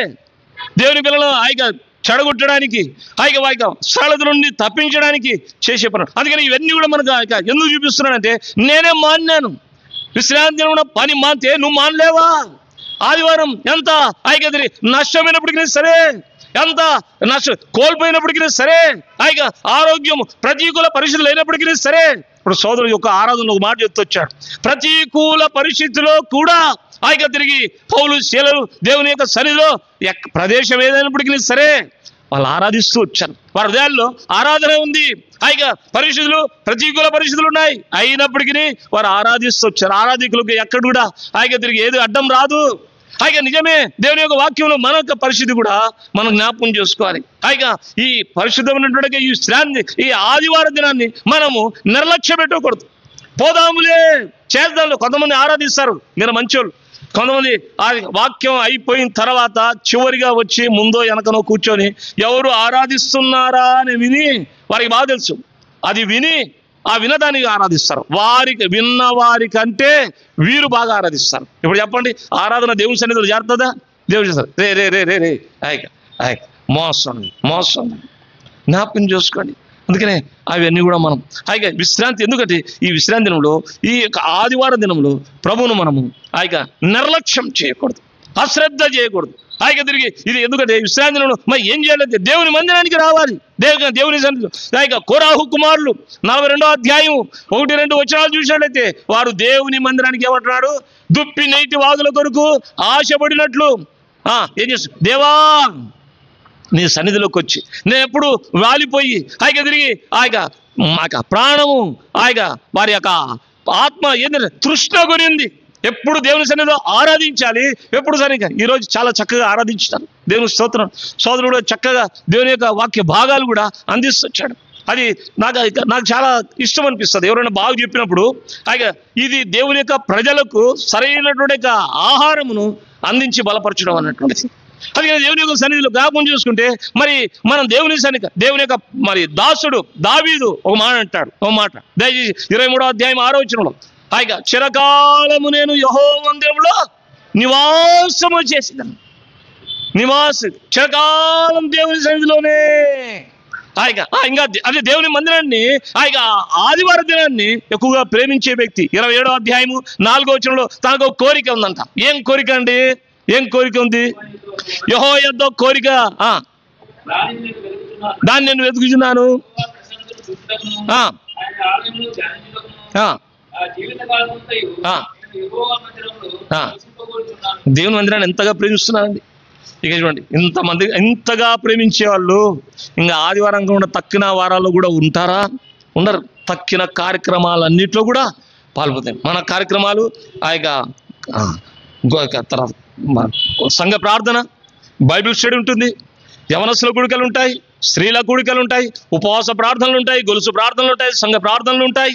దేవుని పిల్లలు హాయిగా చెడగొట్టడానికి, హాయిగా సరళత నుండి తప్పించడానికి చేసే పనులు. అందుకని ఇవన్నీ కూడా మనకు ఎందుకు చూపిస్తున్నానంటే, నేనే మాన్నాను. విశ్రాంతి పని మానితే నువ్వు మానలేవా? ఆదివారం ఎంత హాయిగా నష్టమైనప్పటికీ సరే, ఎంత నష్టం కోల్పోయినప్పటికీ సరే, హాయిగా ఆరోగ్యం ప్రతికూల పరిస్థితులు అయినప్పటికీ సరే. ఇప్పుడు సోదరుడు యొక్క ఆరాధనలో ఒక మాట చెప్తూ వచ్చాడు. ప్రతికూల పరిస్థితిలో కూడా హాయిగా తిరిగి పౌలు శీలలు దేవుని యొక్క సన్నిధిలో ప్రదేశం ఏదైనప్పటికీ సరే వాళ్ళు ఆరాధిస్తూ వచ్చారు. వారి హృదయాల్లో ఆరాధన ఉంది. హాయిగా పరిస్థితులు ప్రతికూల పరిస్థితులు ఉన్నాయి, అయినప్పటికీ వారు ఆరాధిస్తూ వచ్చారు. ఆరాధికులకు ఎక్కడ కూడా హాయిగా తిరిగి ఏది అడ్డం రాదు. హాయిగా నిజమే, దేవుని యొక్క వాక్యంలో మన యొక్క పరిస్థితి కూడా మనం జ్ఞాపకం చేసుకోవాలి. హాయిగా ఈ పరిశుద్ధమైనటువంటి ఈ శ్రాంతి, ఈ ఆదివార దినాన్ని మనము నిర్లక్ష్య పెట్టకూడదు. పోదాములే చేద్దాంలో. కొంతమంది ఆరాధిస్తారు, మీరు మంచోళ్ళు. కొంతమంది ఆ వాక్యం అయిపోయిన తర్వాత చివరిగా వచ్చి ముందో వెనకనో కూర్చొని ఎవరు ఆరాధిస్తున్నారా అని విని, వారికి బాగా తెలుసు, అది విని ఆ వినదానికి ఆరాధిస్తారు. విన్న వారికంటే వీరు బాగా ఆరాధిస్తారు. ఇప్పుడు చెప్పండి, ఆరాధన దేవుని సన్నిధిలో చేరుతుందా? దేవుడు చేస్తారు రే రే రే రే రే హాయిగా మోసం జ్ఞాపకం చేసుకోండి. అందుకనే అవన్నీ కూడా మనం హాయిగా విశ్రాంతి, ఎందుకంటే ఈ విశ్రాంతి దినంలో, ఈ యొక్క ఆదివారం దినంలో ప్రభువును మనము హాయిగా నిర్లక్ష్యం చేయకూడదు, అశ్రద్ధ చేయకూడదు. హాయిగా తిరిగి ఇది ఎందుకంటే విశ్రాంతి దినంలో మరి ఏం చేయాలంటే దేవుని మందిరానికి రావాలి. దేవుని సన్నిధిలో హాయిగా కోరాహు కుమారులు 42వ అధ్యాయం 1-2 వచనాలు చూసినట్లయితే వారు దేవుని మందిరానికి ఏమంటున్నాడు? దుప్పి నేటి వాదుల కొరకు ఆశపడినట్లు ఏం చేస్తారు? దేవా నీ సన్నిధిలోకి వచ్చి నేను ఎప్పుడు వాలిపోయి హాయిగా తిరిగి హాయిగా ప్రాణము హాయిగా వారి యొక్క ఆత్మ ఏంటంటే తృష్ణ కొనింది. ఎప్పుడు దేవుని సన్నిధిలో ఆరాధించాలి. ఎప్పుడు సరిగ్గా ఈరోజు చాలా చక్కగా ఆరాధించారు. దేవుని స్తోత్రం. సోదరుడు చక్కగా దేవుని యొక్క వాక్య భాగాలు కూడా అందిస్తొచ్చాడు. అది నాకు చాలా ఇష్టం అనిపిస్తుంది. ఎవరైనా బాగా చెప్పినప్పుడు హాయిగా ఇది దేవుని యొక్క ప్రజలకు సరైనటువంటి ఆహారమును అందించి బలపరచడం అన్నటువంటిది. అది దేవుని యొక్క సన్నిధిలో జ్ఞాపకం చేసుకుంటే మరి మనం దేవుని యొక్క మరి దాసుడు దావీదు ఒక మాట అంటాడు. దయచేసి 23వ అధ్యాయం 6వ వచనంలో హాయిగా చిరకాలము నేను యెహోవా మందిరంలో నివాసము చేసేదాన్ని. చిరకాలం దేవుని సన్నిధిలోనే హాయిగా ఇంకా అదే దేవుని మందిరాన్ని హాయిగా ఆదివార దినాన్ని ఎక్కువగా ప్రేమించే వ్యక్తి 27వ అధ్యాయము 4వ వచనంలో తనకు ఒక కోరిక ఉందంట. ఏం కోరిక అండి? ఏం కోరిక ఉంది? యెహోవా యొద్ద కోరిక, దాన్ని నేను వెతుకుచున్నాను. దేవుని మందిరాన్ని ఎంతగా ప్రేమిస్తున్నారండి. ఇక చూడండి, ఇంతమంది ఇంతగా ప్రేమించే వాళ్ళు ఇంకా ఆదివారం కూడా తక్కిన వారాల్లో కూడా ఉంటారా? ఉండరు. తక్కిన కార్యక్రమాలన్నింటిలో కూడా పాల్గొతాయి. మన కార్యక్రమాలు ఆ యొక్క సంఘ ప్రార్థన, బైబిల్ స్టడీ ఉంటుంది, యవనస్తుల కూడికలు ఉంటాయి, స్త్రీల కూడికలు ఉంటాయి, ఉపవాస ప్రార్థనలు ఉంటాయి, గొలుసు ప్రార్థనలు ఉంటాయి, సంఘ ప్రార్థనలు ఉంటాయి,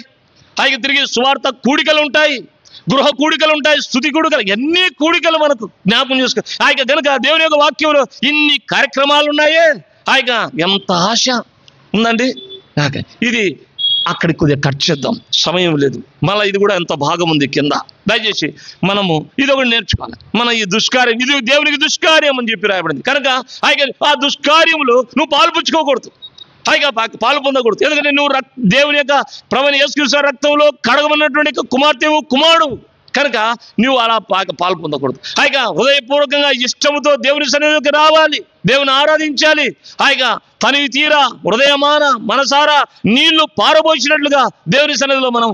అలాగే తిరిగి సువార్త కూడికలు ఉంటాయి, గృహ కూడికలు ఉంటాయి, స్తుతి కూడికలు, ఎన్ని కూడికలు మనకు జ్ఞాపకం చేసుకో. ఆయన కనుక దేవుని యొక్క వాక్యంలో ఇన్ని కార్యక్రమాలు ఉన్నాయే, ఆయన ఎంత ఆశ ఉందండి. ఇది అక్కడికి కొద్దిగా కట్ చేద్దాం, సమయం లేదు. మళ్ళీ ఇది కూడా ఎంత భాగం ఉంది కింద. దయచేసి మనము ఇది ఒకటి నేర్చుకోవాలి. మన ఈ దుష్కార్యం, ఇది దేవునికి దుష్కార్యం అని చెప్పి రాయబడింది కనుక ఆ దుష్కార్యములు నువ్వు పాల్పుచ్చుకోకూడదు, పాలు పొందకూడదు. ఎందుకంటే నువ్వు దేవుని యొక్క ప్రభువైన యేసుక్రీస్తు రక్తంలో కడగమన్నటువంటి కుమార్తెవు కుమారుడు కనుక నువ్వు అలా పాలు పొందకూడదు. హృదయపూర్వకంగా ఇష్టముతో దేవుని సన్నిధిలోకి రావాలి, దేవుని ఆరాధించాలి. తనివి తీరా హృదయమాన మనసారా నీళ్లు పారబోసినట్లుగా దేవుని సన్నిధిలో మనం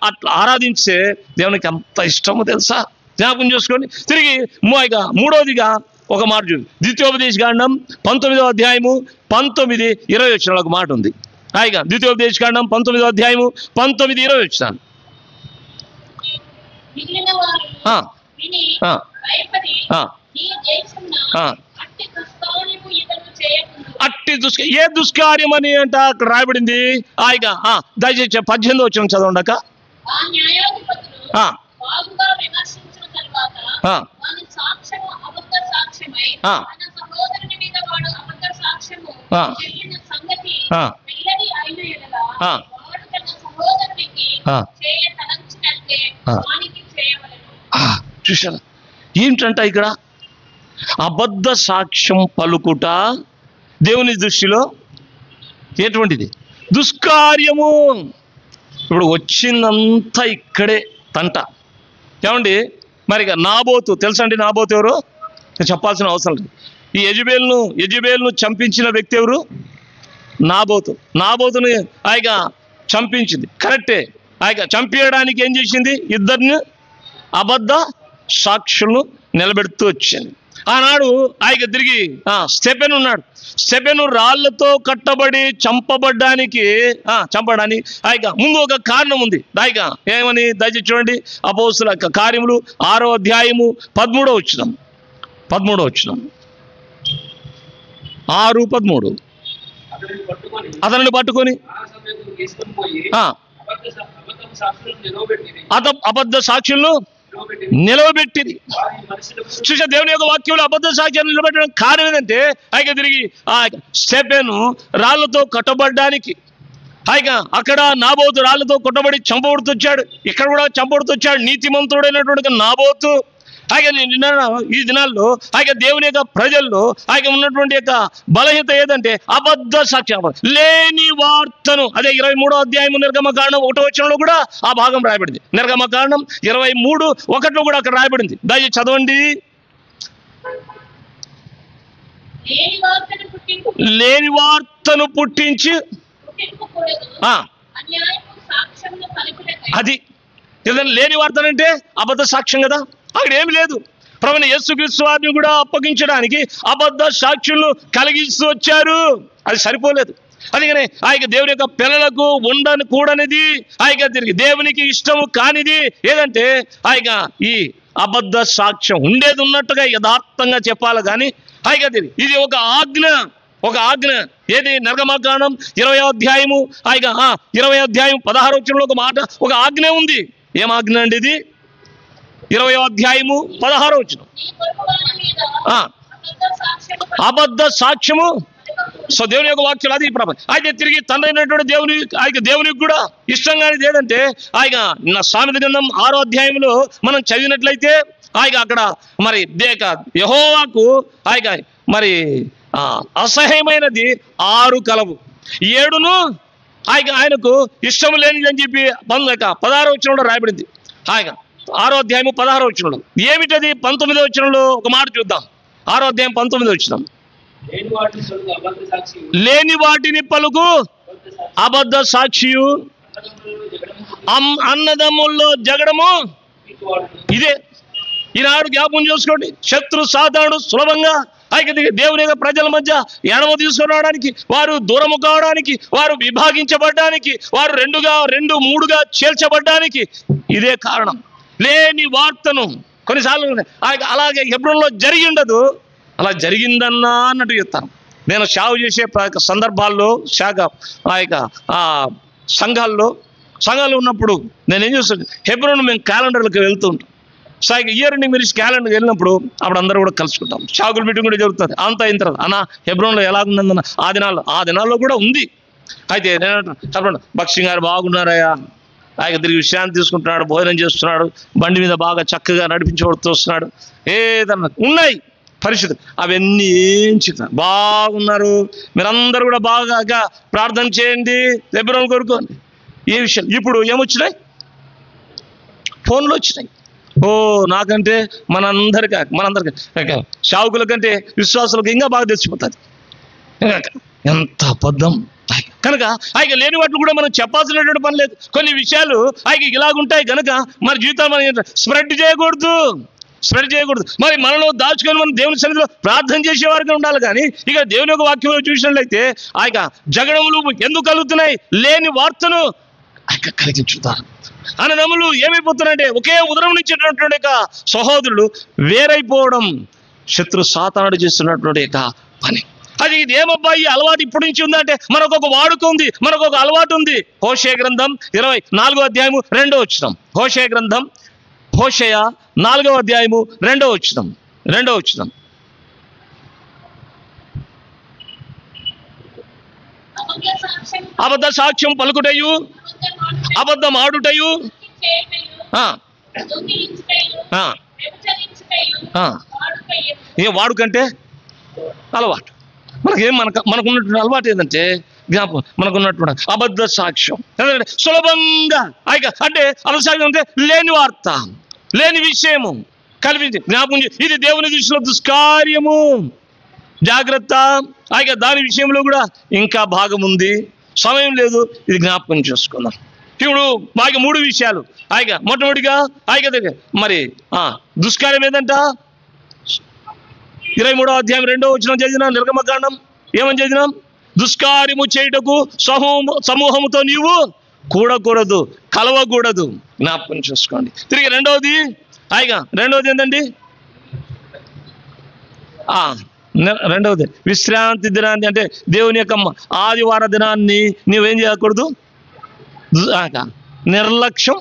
అట్లా ఆరాధించే దేవునికి అంత ఇష్టమో తెలుసా? జ్ఞాపకం చేసుకోండి. తిరిగి మూడవదిగా ఒక మాట చూడు, ద్వితీయోపదేశకాండం 19వ అధ్యాయము 19-20 ఒక మాట ఉంది. ద్వితీయోపదేశకాండం 19వ అధ్యాయము 19-20. అట్టి ఏ దుష్కార్యం అని అంట అక్కడ రాయబడింది. దయచేసి 18వ వచనం చదవండి. చూసారా ఏంటంట ఇక్కడ? అబద్ధ సాక్ష్యం పలుకుట దేవుని దృష్టిలో ఎటువంటిది? దుష్కార్యము. ఇప్పుడు వచ్చిందంతా ఇక్కడే తంట. ఏమండి మరి నాబోతు తెలుసా అండి? నాబోతు ఎవరు చెప్పాల్సిన అవసరం లేదు. ఈ యెజబేలును చంపించిన వ్యక్తి ఎవరు? నాబోతుని చంపించింది కరెక్టే. చంపేయడానికి ఏం చేసింది? ఇద్దరిని అబద్ధ సాక్షులను నిలబెడుతూ వచ్చింది. ఆనాడు తిరిగి స్టెఫెను ఉన్నాడు. స్టెఫెను రాళ్లతో కట్టబడి చంపడానికి ముందు ఒక కారణం ఉంది. ఏమని దయచేసి చూడండి, అపోస్తుల కార్యములు 6వ అధ్యాయము 13వ వచనం. 6:13 అతనిని పట్టుకొని అబద్ధ సాక్షులను నిలవబెట్టింది. చూసా దేవుని యొక్క వాక్యంలో అబద్ధ సాక్ష్యాన్ని నిలబెట్టడం కారణం ఏంటంటే తిరిగి స్టెఫెను రాళ్లతో కట్టబడ్డానికి అక్కడ నాబోతు రాళ్లతో కొట్టబడి చంపబడుతొచ్చాడు. ఇక్కడ కూడా చంపబడుతొచ్చాడు నీతిమంతుడైనటువంటి నాబోతు. ఈ దినాల్లో దేవుని యొక్క ప్రజల్లో ఉన్నటువంటి యొక్క బలహీనత ఏదంటే అబద్ధ సాక్ష్యం, లేని వార్తను. అదే 23వ అధ్యాయం నిర్గమకాండం 1వ వచనంలో కూడా ఆ భాగం రాయబడింది. నిర్గమకాండం 23:1 కూడా అక్కడ రాయబడింది. దయచేసి చదవండి. లేని వార్తను పుట్టించి అది లేని వార్తనంటే అబద్ధ సాక్ష్యం కదా. అక్కడ ఏమి లేదు. ప్రభువైన యేసుక్రీస్తు వారిని కూడా అప్పగించడానికి అబద్ధ సాక్షులను కలిగిస్తూ వచ్చారు. అది సరిపోలేదు. అందుకనే దేవుని యొక్క పిల్లలకు ఉండకూడనిది, తిరిగి దేవునికి ఇష్టము కానిది ఏదంటే ఈ అబద్ధ సాక్ష్యం. ఉండేది ఉన్నట్టుగా యథార్థంగా చెప్పాలి కానీ ఇది ఒక ఆజ్ఞ. ఏది? నిర్గమకాండం 20వ అధ్యాయము 20వ అధ్యాయం 16వ వచనంలో ఒక మాట, ఒక ఆజ్ఞ ఉంది. ఏం ఆజ్ఞ అండి ఇది? 20వ అధ్యాయము 16వ వచనం. అబద్ధ సాక్ష్యము. సో దేవుని యొక్క వాక్యం అది ప్రభావం. తిరిగి తండ్రి అయినటువంటి దేవునికి కూడా ఇష్టం కానిది ఏదంటే సామెత గ్రంథం 6వ అధ్యాయంలో మనం చదివినట్లయితే అక్కడ మరి యెహోవాకు మరి అసహ్యమైనది 6 కలవు, 7ను ఆయనకు ఇష్టం లేనిది అని చెప్పి 16వ వచనంలో రాయబడింది. 6వ అధ్యాయము 16వ వచనంలో ఏమిటది? 19వ వచనంలో ఒక మాట చూద్దాం. 6వ అధ్యాయం 19వ వచనం. లేని వాటిని పలుకు అబద్ధ సాక్షియు, అన్నదమ్ముల్లో జగడము. ఇదే ఈనాడు జ్ఞాపకం చేసుకోండి, శత్రు సాతానుడు సులభంగా దేవుని యొక్క ప్రజల మధ్య ఎడమ తీసుకురావడానికి, వారు దూరము కావడానికి, వారు విభాగించబడ్డానికి, వారు రెండు మూడుగా చేల్చబడ్డానికి ఇదే కారణం. లేని వార్తను కొన్నిసార్లు అలాగే హెబ్రోన్లో జరిగి ఉండదు, అలా జరిగిందన్నా అన్నట్టు చెప్తాను. నేను సేవ చేసే సందర్భాల్లో సంఘాల్లో ఉన్నప్పుడు నేను ఏం చేస్తాను, హెబ్రోన్ మేము క్యాలెండర్లకు వెళ్తూ ఉంటాం. ఇయర్ ఎండింగ్ మీరు క్యాలెండర్కి వెళ్ళినప్పుడు అప్పుడు అందరూ కూడా కలుసుకుంటాం. షాకుల మీటింగ్ కూడా జరుగుతుంది. అంతా అయిన తర్వాత అన్న హెబ్రోన్లో ఎలాగుందన్న ఆ దినాల్లో కూడా ఉంది. అయితే నేను చెప్పండి, భక్సింగ్ గారు బాగున్నారయ్యా, ఆయన తిరిగి విశ్రాంతి తీసుకుంటున్నాడు, భోజనం చేస్తున్నాడు, బండి మీద బాగా చక్కగా నడిపించబడుతూ వస్తున్నాడు, ఏదన్నా ఉన్నాయి పరిస్థితులు. అవన్నీ ఏం చెప్తారు, బాగున్నారు, మీరందరూ కూడా బాగా ప్రార్థన చేయండి, హెబ్రోన్ కోరుకోండి. ఏ విషయం ఇప్పుడు ఏమొచ్చినాయి, ఫోన్లు వచ్చినాయి. నాకంటే మనందరికీ శావుకుల కంటే విశ్వాసులకు ఇంకా బాగా తెచ్చిపోతుంది. ఎంత అబద్ధం కనుక లేని వాటిని కూడా మనం చెప్పాల్సినటువంటి పని లేదు. కొన్ని విషయాలు ఇలాగుంటాయి కనుక మన జీవితాలు మనం స్ప్రెడ్ చేయకూడదు. మరి మనలో దాచుకొని మనం దేవుని సన్నిధిలో ప్రార్థన చేసేవారికి ఉండాలి. కానీ ఇక దేవుని యొక్క వాక్యంలో చూసినట్లయితే జగడములు ఎందుకు కలుగుతున్నాయి, లేని వార్తను కలిగించుతారు. అన్నదమ్ములు ఏమైపోతున్నారంటే ఒకే ఉదరం నుంచి సహోదరులు వేరైపోవడం శత్రు సాతానుడు చేస్తున్నటువంటి పని. అది ఇది ఏమబ్బాయి అలవాటు ఇప్పటి నుంచి ఉందంటే మనకు ఒక వాడుక ఉంది, మనకు ఒక అలవాటు ఉంది. హోషేయ గ్రంథం 24వ అధ్యాయము 2వ వచనం. హోషేయ గ్రంథం హోషేయ 4వ అధ్యాయము 2వ వచనం. అబద్ధ సాక్ష్యం పలుకుటయు, అబద్ధం ఆడుటయు, ఏ వాడుకంటే అలవాటు. మనకున్నటువంటి అలవాటు ఏంటంటే జ్ఞాపకం, మనకున్నటువంటి అబద్ధ సాక్ష్యం. సులభంగా అంటే అబద్ధ సాక్ష్యం అంటే లేని వార్త, లేని విషయము కల్పించి జ్ఞాపకం. ఇది దేవుని దృష్టిలో దుష్కార్యము. జాగ్రత్త. దాని విషయంలో కూడా ఇంకా భాగం ఉంది, సమయం లేదు, ఇది జ్ఞాపకం చేసుకుందాం. ఇప్పుడు మాకు 3 విషయాలు. మొట్టమొదటిగా మరి దుష్కార్యం ఏదంట, 23వ అధ్యాయం 2వ వచనం చదివినాం. నిర్గమకాండం ఏమని చదివినాం, దుష్కార్యము చేయుటకు సమూహముతో నీవు కూడకూడదు, కలవకూడదు. జ్ఞాపకం చేసుకోండి. తిరిగి రెండవది ఏంటండి, రెండవది విశ్రాంతి దినాన్ని, అంటే దేవుని యొక్క ఆదివార దినాన్ని నీవేం చేయకూడదు, నిర్లక్ష్యం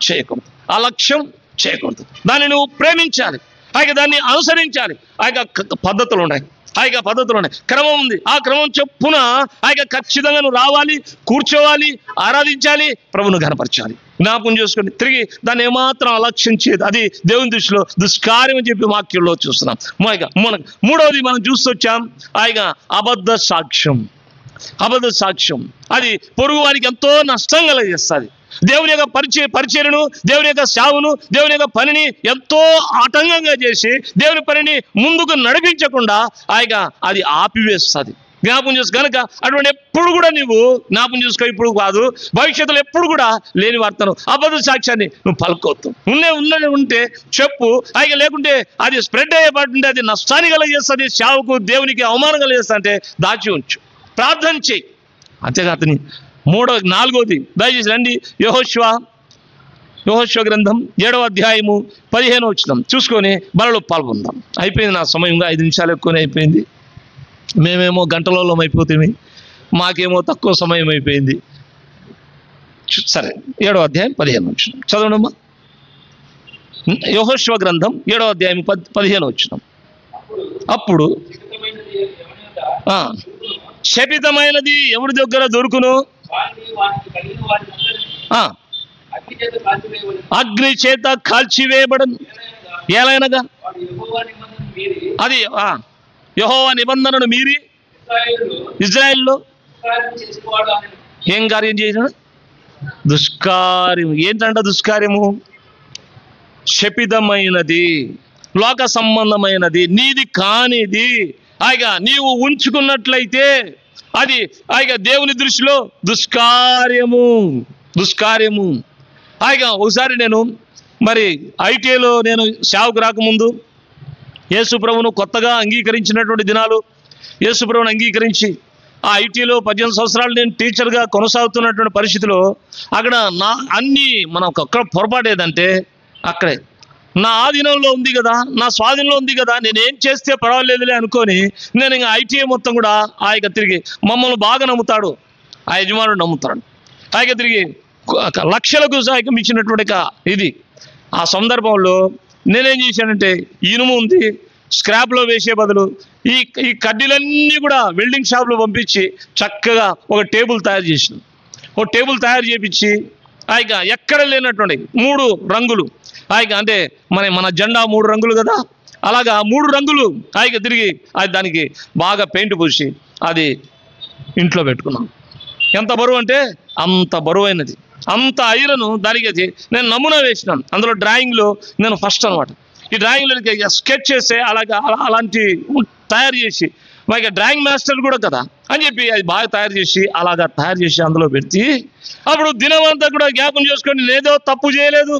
చేయకూడదు, అలక్ష్యం చేయకూడదు. దాన్ని నువ్వు ప్రేమించాలి, దాన్ని అనుసరించాలి. పద్ధతులు ఉన్నాయి, క్రమం ఉంది. ఆ క్రమం చొప్పున ఖచ్చితంగా నువ్వు రావాలి, కూర్చోవాలి, ఆరాధించాలి, ప్రభువును ఘనపరచాలి. జ్ఞాపకం చేసుకోండి. తిరిగి దాన్ని ఏమాత్రం అలక్ష్యం చేయదు. అది దేవుని దృష్టిలో దుష్కార్యం అని చెప్పి వాక్యంలో చూస్తున్నాం. మూడవది మనం చూస్తొచ్చాం, అబద్ధ సాక్ష్యం. అది పొరుగు వారికి ఎంతో నష్టం కలగజేస్తుంది. దేవుని యొక్క పరిచర్యను, దేవుని యొక్క సేవను, దేవుని యొక్క పనిని ఎంతో ఆటంకంగా చేసి దేవుని పనిని ముందుకు నడిపించకుండా అది ఆపివేస్తుంది. జ్ఞాపకం చేసుకో. కనుక అటువంటి ఎప్పుడు కూడా నువ్వు జ్ఞాపకం చేసుకో, ఇప్పుడు కాదు భవిష్యత్తులో ఎప్పుడు కూడా లేని వార్తను, అబద్ధ సాక్ష్యాన్ని నువ్వు పలుకోవద్దు. ఉంటే చెప్పు. లేకుంటే అది స్ప్రెడ్ అయ్యేపడుతుంటే అది నష్టాన్ని కలగజేస్తుంది, సేవకు దేవునికి అవమానం కలగజేస్తా అంటే దాచి ఉంచు, ప్రార్థన చేయి. అంతేగా అతని 4వది దయచేసి రండి. యెహోషువ గ్రంథం 7వ అధ్యాయము 15వ వచనం చూసుకొని బలలో పాల్గొందాం. అయిపోయింది నా సమయం, 5 నిమిషాలు ఎక్కువనే అయిపోయింది. మేమేమో గంటలలో అయిపోతుంది, మాకేమో తక్కువ సమయం అయిపోయింది. సరే, 7వ అధ్యాయం 15వ వచనం చదవడమ్మా. యెహోషువ గ్రంథం 7వ అధ్యాయం 15వ వచనం. అప్పుడు శపితమైనది ఎవరి దగ్గర దొరుకును, అగ్ని చేత కాల్చివేయబడను. ఎలాగనగా అది యెహోవా నిబంధనను మీరి ఇజ్రాయెల్లో ఏం కార్యం చేసిన దుష్కార్యం. ఏంటంట దుష్కార్యము? శపితమైనది, లోక సంబంధమైనది, నీది కానిది నీవు ఉంచుకున్నట్లయితే అది దేవుని దృష్టిలో దుష్కార్యము. ఒకసారి నేను మరి ఐటీఐలో నేను సేవకు రాకముందు యేసు ప్రభువును కొత్తగా అంగీకరించినటువంటి దినాలు, యేసు ప్రభువును అంగీకరించి ఆ ఐటీలో 18 సంవత్సరాలు నేను టీచర్గా కొనసాగుతున్నటువంటి పరిస్థితిలో అక్కడ నా అన్నీ మనకు ఒక్క పొరపాటు ఏదంటే, అక్కడే నా ఆధీనంలో ఉంది కదా, నా స్వాధీనంలో ఉంది కదా, నేనేం చేస్తే పర్వాలేదులే అనుకొని నేను ఇంకా ఐటీఐ మొత్తం కూడా ఆయన తిరిగి మమ్మల్ని బాగా నమ్ముతాడు, ఆ యజమానుడు నమ్ముతాడు. ఆయన తిరిగి లక్షలకు మించినటువంటి ఇది. ఆ సందర్భంలో నేనేం చేశానంటే, ఇనుము ఉంది, స్క్రాప్లో వేసే బదులు ఈ కడ్డీలన్నీ కూడా వెల్డింగ్ షాప్లో పంపించి చక్కగా ఒక టేబుల్ తయారు చేసినాం. ఒక టేబుల్ తయారు చేపించి ఆయన ఎక్కడ లేనటువంటి 3 రంగులు, ఆయన అంటే మన జెండా 3 రంగులు కదా, అలాగా 3 రంగులు ఆయన తిరిగి అది దానికి బాగా పెయింట్ పూసి అది ఇంట్లో పెట్టుకున్నాం. ఎంత బరువు అంటే అంత బరువైనది, అంత ఐరన్ దానికి నేను నమూనా వేసినాను. అందులో డ్రాయింగ్లో నేను ఫస్ట్ అనమాట. ఈ డ్రాయింగ్లో స్కెచ్ చేస్తే అలాంటి తయారు చేసి మాకు డ్రాయింగ్ మాస్టర్ కూడా కదా అని చెప్పి అది బాగా తయారు చేసి అలాగా తయారు చేసి అందులో పెట్టి అప్పుడు దినమంతా కూడా జ్ఞాపకం చేసుకొని నేనేదో తప్పు చేయలేదు,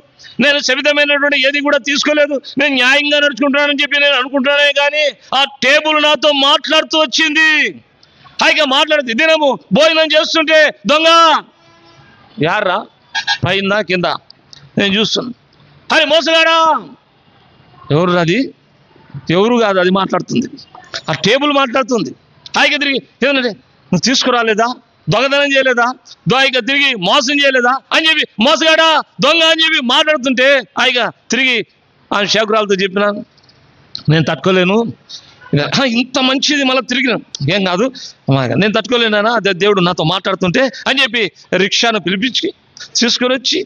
నేను శబితమైనటువంటి ఏది కూడా తీసుకోలేదు, నేను న్యాయంగా నడుచుకుంటున్నానని చెప్పి నేను అనుకుంటున్నానే కానీ ఆ టేబుల్ నాతో మాట్లాడుతూ వచ్చింది. హాయిగా మాట్లాడుతుంది. దినము భోజనం చేస్తుంటే దొంగ యార్రా పైందా కింద నేను చూస్తున్నాను, అది మోసగాడా, ఎవరు అది, ఎవరు కాదు, అది మాట్లాడుతుంది, ఆ టేబుల్ మాట్లాడుతుంది. హాయిగా తిరిగి ఏమన్నా నువ్వు తీసుకురాలేదా, దొంగతనం చేయలేదా, హాయిగా తిరిగి మోసం చేయలేదా అని చెప్పి మోసగాడా దొంగ అని చెప్పి మాట్లాడుతుంటే హాయిగా తిరిగి ఆ శేఖరాలతో చెప్పినాను, నేను తట్టుకోలేను, ఇంత మంచిది మళ్ళీ తిరిగిన ఏం కాదు, నేను తట్టుకోలేనా, అదే దేవుడు నాతో మాట్లాడుతుంటే అని చెప్పి రిక్షాను పిలిపించి తీసుకొని వచ్చి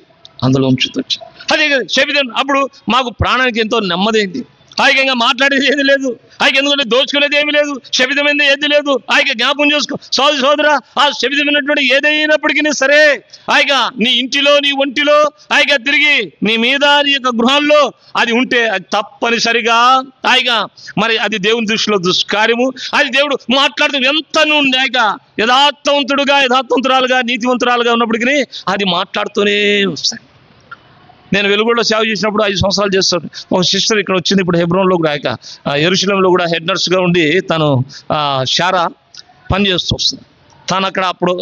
అందులో ఉంచుతొచ్చి అదే శబితం. అప్పుడు మాకు ప్రాణానికి ఎంతో నెమ్మదైంది. హాయిగా మాట్లాడేది ఏది లేదు, హాయిగా ఎందుకంటే దోచుకునేది ఏమీ లేదు, శబితమైంది ఏది లేదు. హాయిగా జ్ఞాపకం చేసుకో సోదరా, ఆ శబితమైనటువంటి ఏదైనప్పటికీ సరే హాయిగా నీ ఇంటిలో నీ ఒంటిలో హాయిగా తిరిగి నీ మీద నీ యొక్క గృహాల్లో అది ఉంటే అది తప్పనిసరిగా హాయిగా మరి అది దేవుని దృష్టిలో దుష్కార్యము. అది దేవుడు మాట్లాడుతూ ఎంత నుండి హాయిగా యథార్థవంతురాలుగా నీతివంతురాలుగా ఉన్నప్పటికీ అది మాట్లాడుతూనే వస్తాయి. నేను వెలుగులో సేవ చేసినప్పుడు 5 సంవత్సరాలు చేస్తాను. ఒక సిస్టర్ ఇక్కడ వచ్చింది, ఇప్పుడు హెబ్రోన్లో కూడా యెరూషలేంలో కూడా హెడ్ నర్స్గా ఉండి తను షారా పని చేస్తూ వస్తుంది. తను అక్కడ అప్పుడు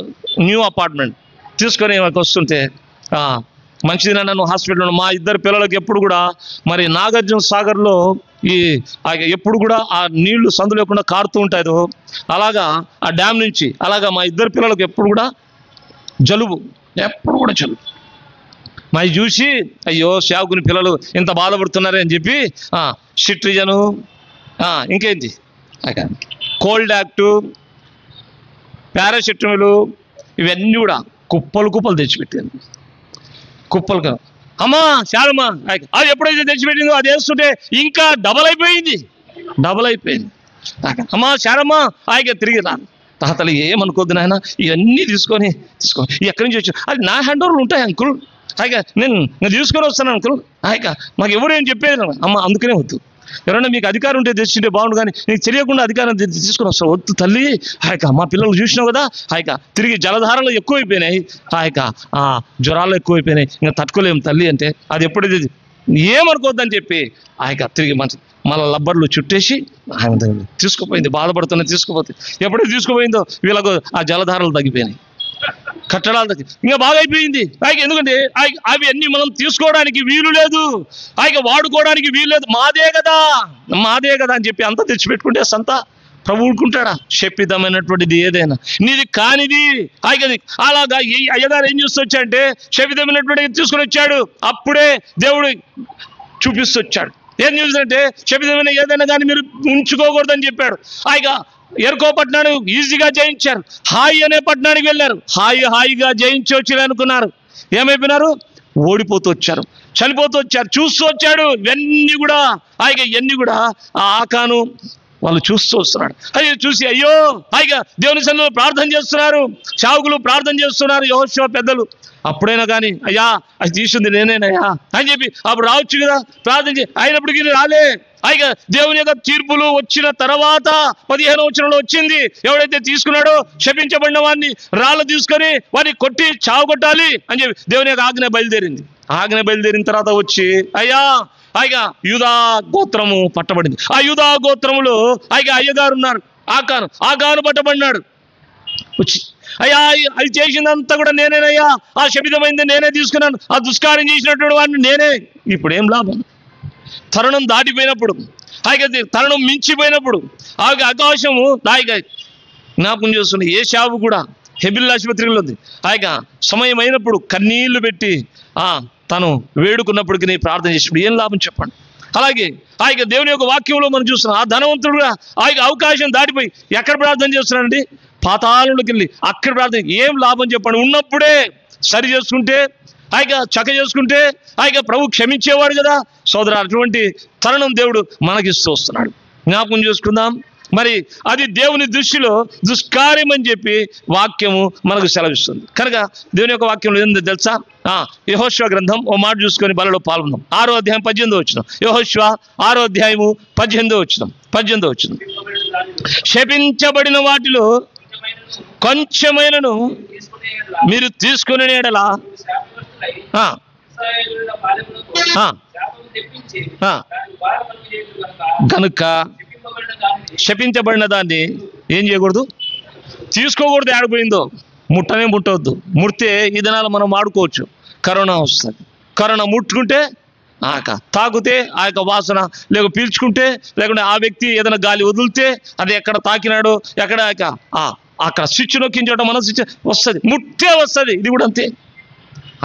న్యూ అపార్ట్మెంట్ తీసుకొని వస్తుంటే మంచిదిన నన్ను హాస్పిటల్లో మా 2 పిల్లలకి ఎప్పుడు కూడా మరి నాగార్జున సాగర్లో ఎప్పుడు కూడా ఆ నీళ్లు సందు లేకుండా కారుతూ ఉంటాయో అలాగా ఆ డ్యామ్ నుంచి అలాగా మా 2 పిల్లలకు ఎప్పుడు కూడా జలుబు, ఎప్పుడు కూడా జలుబు. మరి చూసి అయ్యో సేవకుని పిల్లలు ఇంత బాధపడుతున్నారే అని చెప్పి సిట్రిజను ఇంకేంటి కోల్డ్ యాక్టు, పారాసిటమాల్ ఇవన్నీ కూడా కుప్పలు తెచ్చిపెట్టాను. కుప్పలుగా అమ్మా శారమ్మా అది ఎప్పుడైతే తెచ్చిపెట్టిందో అది వేస్తుంటే ఇంకా డబల్ అయిపోయింది. అమ్మా శారమ్మా ఆయన తిరిగి రాను తాతలు ఏమనుకోద్దు నాయన, ఇవన్నీ తీసుకో ఎక్కడి నుంచి వచ్చి అది నా హ్యాండ్ ఓవర్లు ఉంటాయి అంకుల్, హాయిగా నేను తీసుకొని వస్తాను అంకుల్, హాయిగా మాకు ఎవరు ఏం చెప్పేది అమ్మ, అందుకనే వద్దు, ఎవరైనా మీకు అధికారం ఉంటే తెచ్చింటే బాగుండు, కానీ నీకు తెలియకుండా అధికారం తీసుకొని వస్తాను, వద్దు తల్లి, హాయిగా మా పిల్లలు చూసినావు కదా, హాయిగా తిరిగి జలధారలు ఎక్కువైపోయినాయి, హాయిగా జ్వరాలు ఎక్కువైపోయినాయి, ఇంకా తట్టుకోలేము తల్లి అంటే అది ఎప్పుడైతే ఏమనుకోవద్దని చెప్పి హాయిగా తిరిగి మళ్ళీ లబ్బర్లు చుట్టేసి ఆయన తీసుకుపోయింది. బాధపడుతున్నా తీసుకుపోతే ఎప్పుడైతే తీసుకుపోయిందో వీళ్ళకు ఆ జలధారలు తగ్గిపోయినాయి, కట్టడాలు తగ్గి ఇంకా బాగా అయిపోయింది. ఎందుకంటే అవి అన్ని మనం తీసుకోవడానికి వీలు లేదు, వాడుకోవడానికి వీలు లేదు, మాదే కదా అని చెప్పి అంతా తెచ్చిపెట్టుకుంటే సంతా ప్రభు ఊరుకుంటాడా? శపితమైనటువంటిది ఏదైనా నీది కానిది అలాగా అయ్యగారు ఏం చూస్తూ వచ్చాడంటే శపితమైనటువంటిది తీసుకొని వచ్చాడు. అప్పుడే దేవుడు చూపిస్తూ వచ్చాడు. ఏం చూసిందంటే శపితమైన ఏదైనా కానీ మీరు ఉంచుకోకూడదని చెప్పాడు. ఎరుకో పట్టణాన్ని ఈజీగా జయించారు. హాయి అనే పట్టణానికి వెళ్ళారు. హాయిగా జయించి వచ్చి అనుకున్నారు. ఏమైపోయినారు? ఓడిపోతూ వచ్చారు, చనిపోతూ వచ్చారు. చూస్తూ వచ్చాడు. ఇవన్నీ కూడా ఇవన్నీ కూడా ఆ ఆకాను వాళ్ళు చూస్తూ వస్తున్నాడు. అది చూసి అయ్యో దేవుని సన్నిధిలో ప్రార్థన చేస్తున్నారు, సేవకులు ప్రార్థన చేస్తున్నారు, యెహోషువ పెద్దలు. అప్పుడైనా కానీ అయ్యా అది తీసింది నేనేనయ్యా అని చెప్పి అప్పుడు రావచ్చు కదా ప్రార్థన అయినప్పటికీ రాలే. దేవుని యొక్క తీర్పులు వచ్చిన తర్వాత 15వ వచనంలో వచ్చింది, ఎవడైతే తీసుకున్నాడో శపించబడిన వాడిని రాళ్ళు తీసుకొని వాడిని కొట్టి చావగొట్టాలి అని చెప్పి దేవుని యొక్క ఆజ్ఞ బయలుదేరింది. ఆజ్ఞ బయలుదేరిన తర్వాత వచ్చి అయ్యా యూదా గోత్రము పట్టబడింది. ఆ యూదా గోత్రములో అయ్యగారు ఉన్నారు, ఆకాను పట్టబడినాడు. వచ్చి అయ్యా అది చేసిందంతా కూడా నేనేనయ్యా, ఆ శపితమైంది నేనే తీసుకున్నాను, ఆ దుష్కార్యం చేసినటువంటి వాడిని నేనే. ఇప్పుడు ఏం లాభం? తరుణం దాటిపోయినప్పుడు, తరుణం మించిపోయినప్పుడు, ఆకాశము జ్ఞాపకం చేస్తున్న ఏశావు కూడా హెబిల్ ఆసుపత్రిలో ఉంది. సమయం అయినప్పుడు కన్నీళ్లు పెట్టి తను వేడుకున్నప్పటికీ ప్రార్థన చేసినప్పుడు ఏం లాభం చెప్పండి? అలాగే దేవుని యొక్క వాక్యంలో మనం చూస్తున్నాం, ఆ ధనవంతుడుగా అవకాశం దాటిపోయి ఎక్కడ ప్రార్థన చేస్తున్నాడండి? పాతాళంలోకి వెళ్ళి అక్కడ ప్రార్థన. ఏం లాభం చెప్పండి? ఉన్నప్పుడే సరి చేసుకుంటే చక్క చేసుకుంటే ప్రభు క్షమించేవాడు కదా సోదరా. అటువంటి తరుణం దేవుడు మనకిస్తూ వస్తున్నాడు. జ్ఞాపకం చేసుకుందాం. మరి అది దేవుని దృష్టిలో దుష్కార్యం అని చెప్పి వాక్యము మనకు సెలవిస్తుంది. కనుక దేవుని యొక్క వాక్యంలో ఏందో తెలుసా? యెహోషువ గ్రంథం ఓ మాట చూసుకొని బలలో పాల్గొందాం. 6వ అధ్యాయం 18వ వచనం. యెహోషువ 6వ అధ్యాయము 18వ వచనం. శపించబడిన వాటిలో కొంచెమైనను మీరు తీసుకునే యెడల కనుక శపించబడిన దాన్ని ఏం చేయకూడదు? తీసుకోకూడదు. ఆడిపోయిందో ముట్టనే ముట్టవద్దు. ముడితే ఈ దినాలు మనం ఆడుకోవచ్చు. కరోనా వస్తుంది. కరోనా ముట్టుకుంటే తాకితే ఆ యొక్క వాసన పీల్చుకుంటే, లేకుంటే ఆ వ్యక్తి ఏదైనా గాలి వదిలితే అది ఎక్కడ తాకినాడో ఎక్కడ అక్కడ స్విచ్ నొక్కించడం మన స్విచ్ వస్తుంది, ముట్టే వస్తుంది. ఇది కూడా అంతే,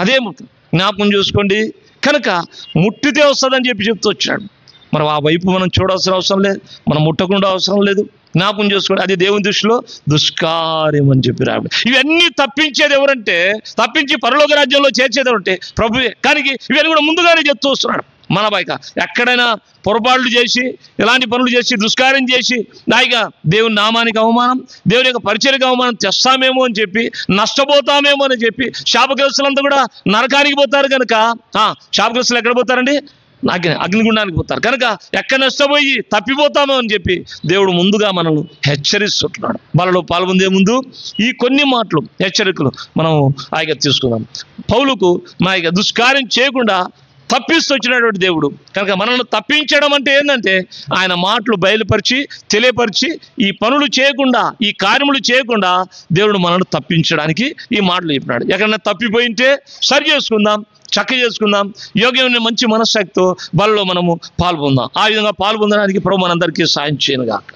అదే జ్ఞాపకం చూసుకోండి. కనుక ముట్టితే వస్తుందని చెప్తూ వచ్చాడు. మనం ఆ వైపు మనం చూడాల్సిన అవసరం లేదు, మనం ముట్టకుండా అవసరం లేదు. జ్ఞాపకం చేసుకోండి, అది దేవుని దృష్టిలో దుష్కార్యం అని చెప్పి రాబడి. ఇవన్నీ తప్పించేది ఎవరంటే, తప్పించి పరలోక రాజ్యంలో చేర్చేది ఎవరంటే ప్రభువే. కానీ ఇవన్నీ కూడా ముందుగానే చెప్తూ వస్తున్నాడు. మన బయట ఎక్కడైనా పొరపాట్లు చేసి, ఇలాంటి పనులు చేసి, దుష్కార్యం చేసి దేవుని నామానికి అవమానం, దేవుని యొక్క పరిచర్యకు అవమానం తెస్తామేమో అని చెప్పి, నష్టపోతామేమో అని చెప్పి శాపగ్రస్తులంతా కూడా నరకానికి పోతారు. కనుక శాపగ్రస్తులు ఎక్కడ పోతారండి? అగ్నిగుండానికి పోతారు. కనుక ఎక్కడ నష్టపోయి తప్పిపోతామో అని చెప్పి దేవుడు ముందుగా మనల్ని హెచ్చరిస్తున్నాడు. వాళ్ళలో పాల్గొందే ముందు ఈ కొన్ని మాటలు హెచ్చరికలు మనం తీసుకుందాం. పౌలుకు దుష్కార్యం చేయకుండా తప్పిస్తూ వచ్చినటువంటి దేవుడు. కనుక మనల్ని తప్పించడం అంటే ఏంటంటే ఆయన మాటలు బయలుపరిచి తెలియపరిచి ఈ పనులు చేయకుండా, ఈ కార్యములు చేయకుండా దేవుడు మనల్ని తప్పించడానికి ఈ మాటలు చెప్పినాడు. ఎక్కడైనా తప్పిపోయింటే సరి చేసుకుందాం, చక్క చేసుకుందాం, యోగ్యమైన మంచి మనస్సాక్షితో వాళ్ళలో మనము పాల్గొందాం. ఆ విధంగా పాల్గొనడానికి ప్రభు మనందరికీ సాయం చేయనుగాక.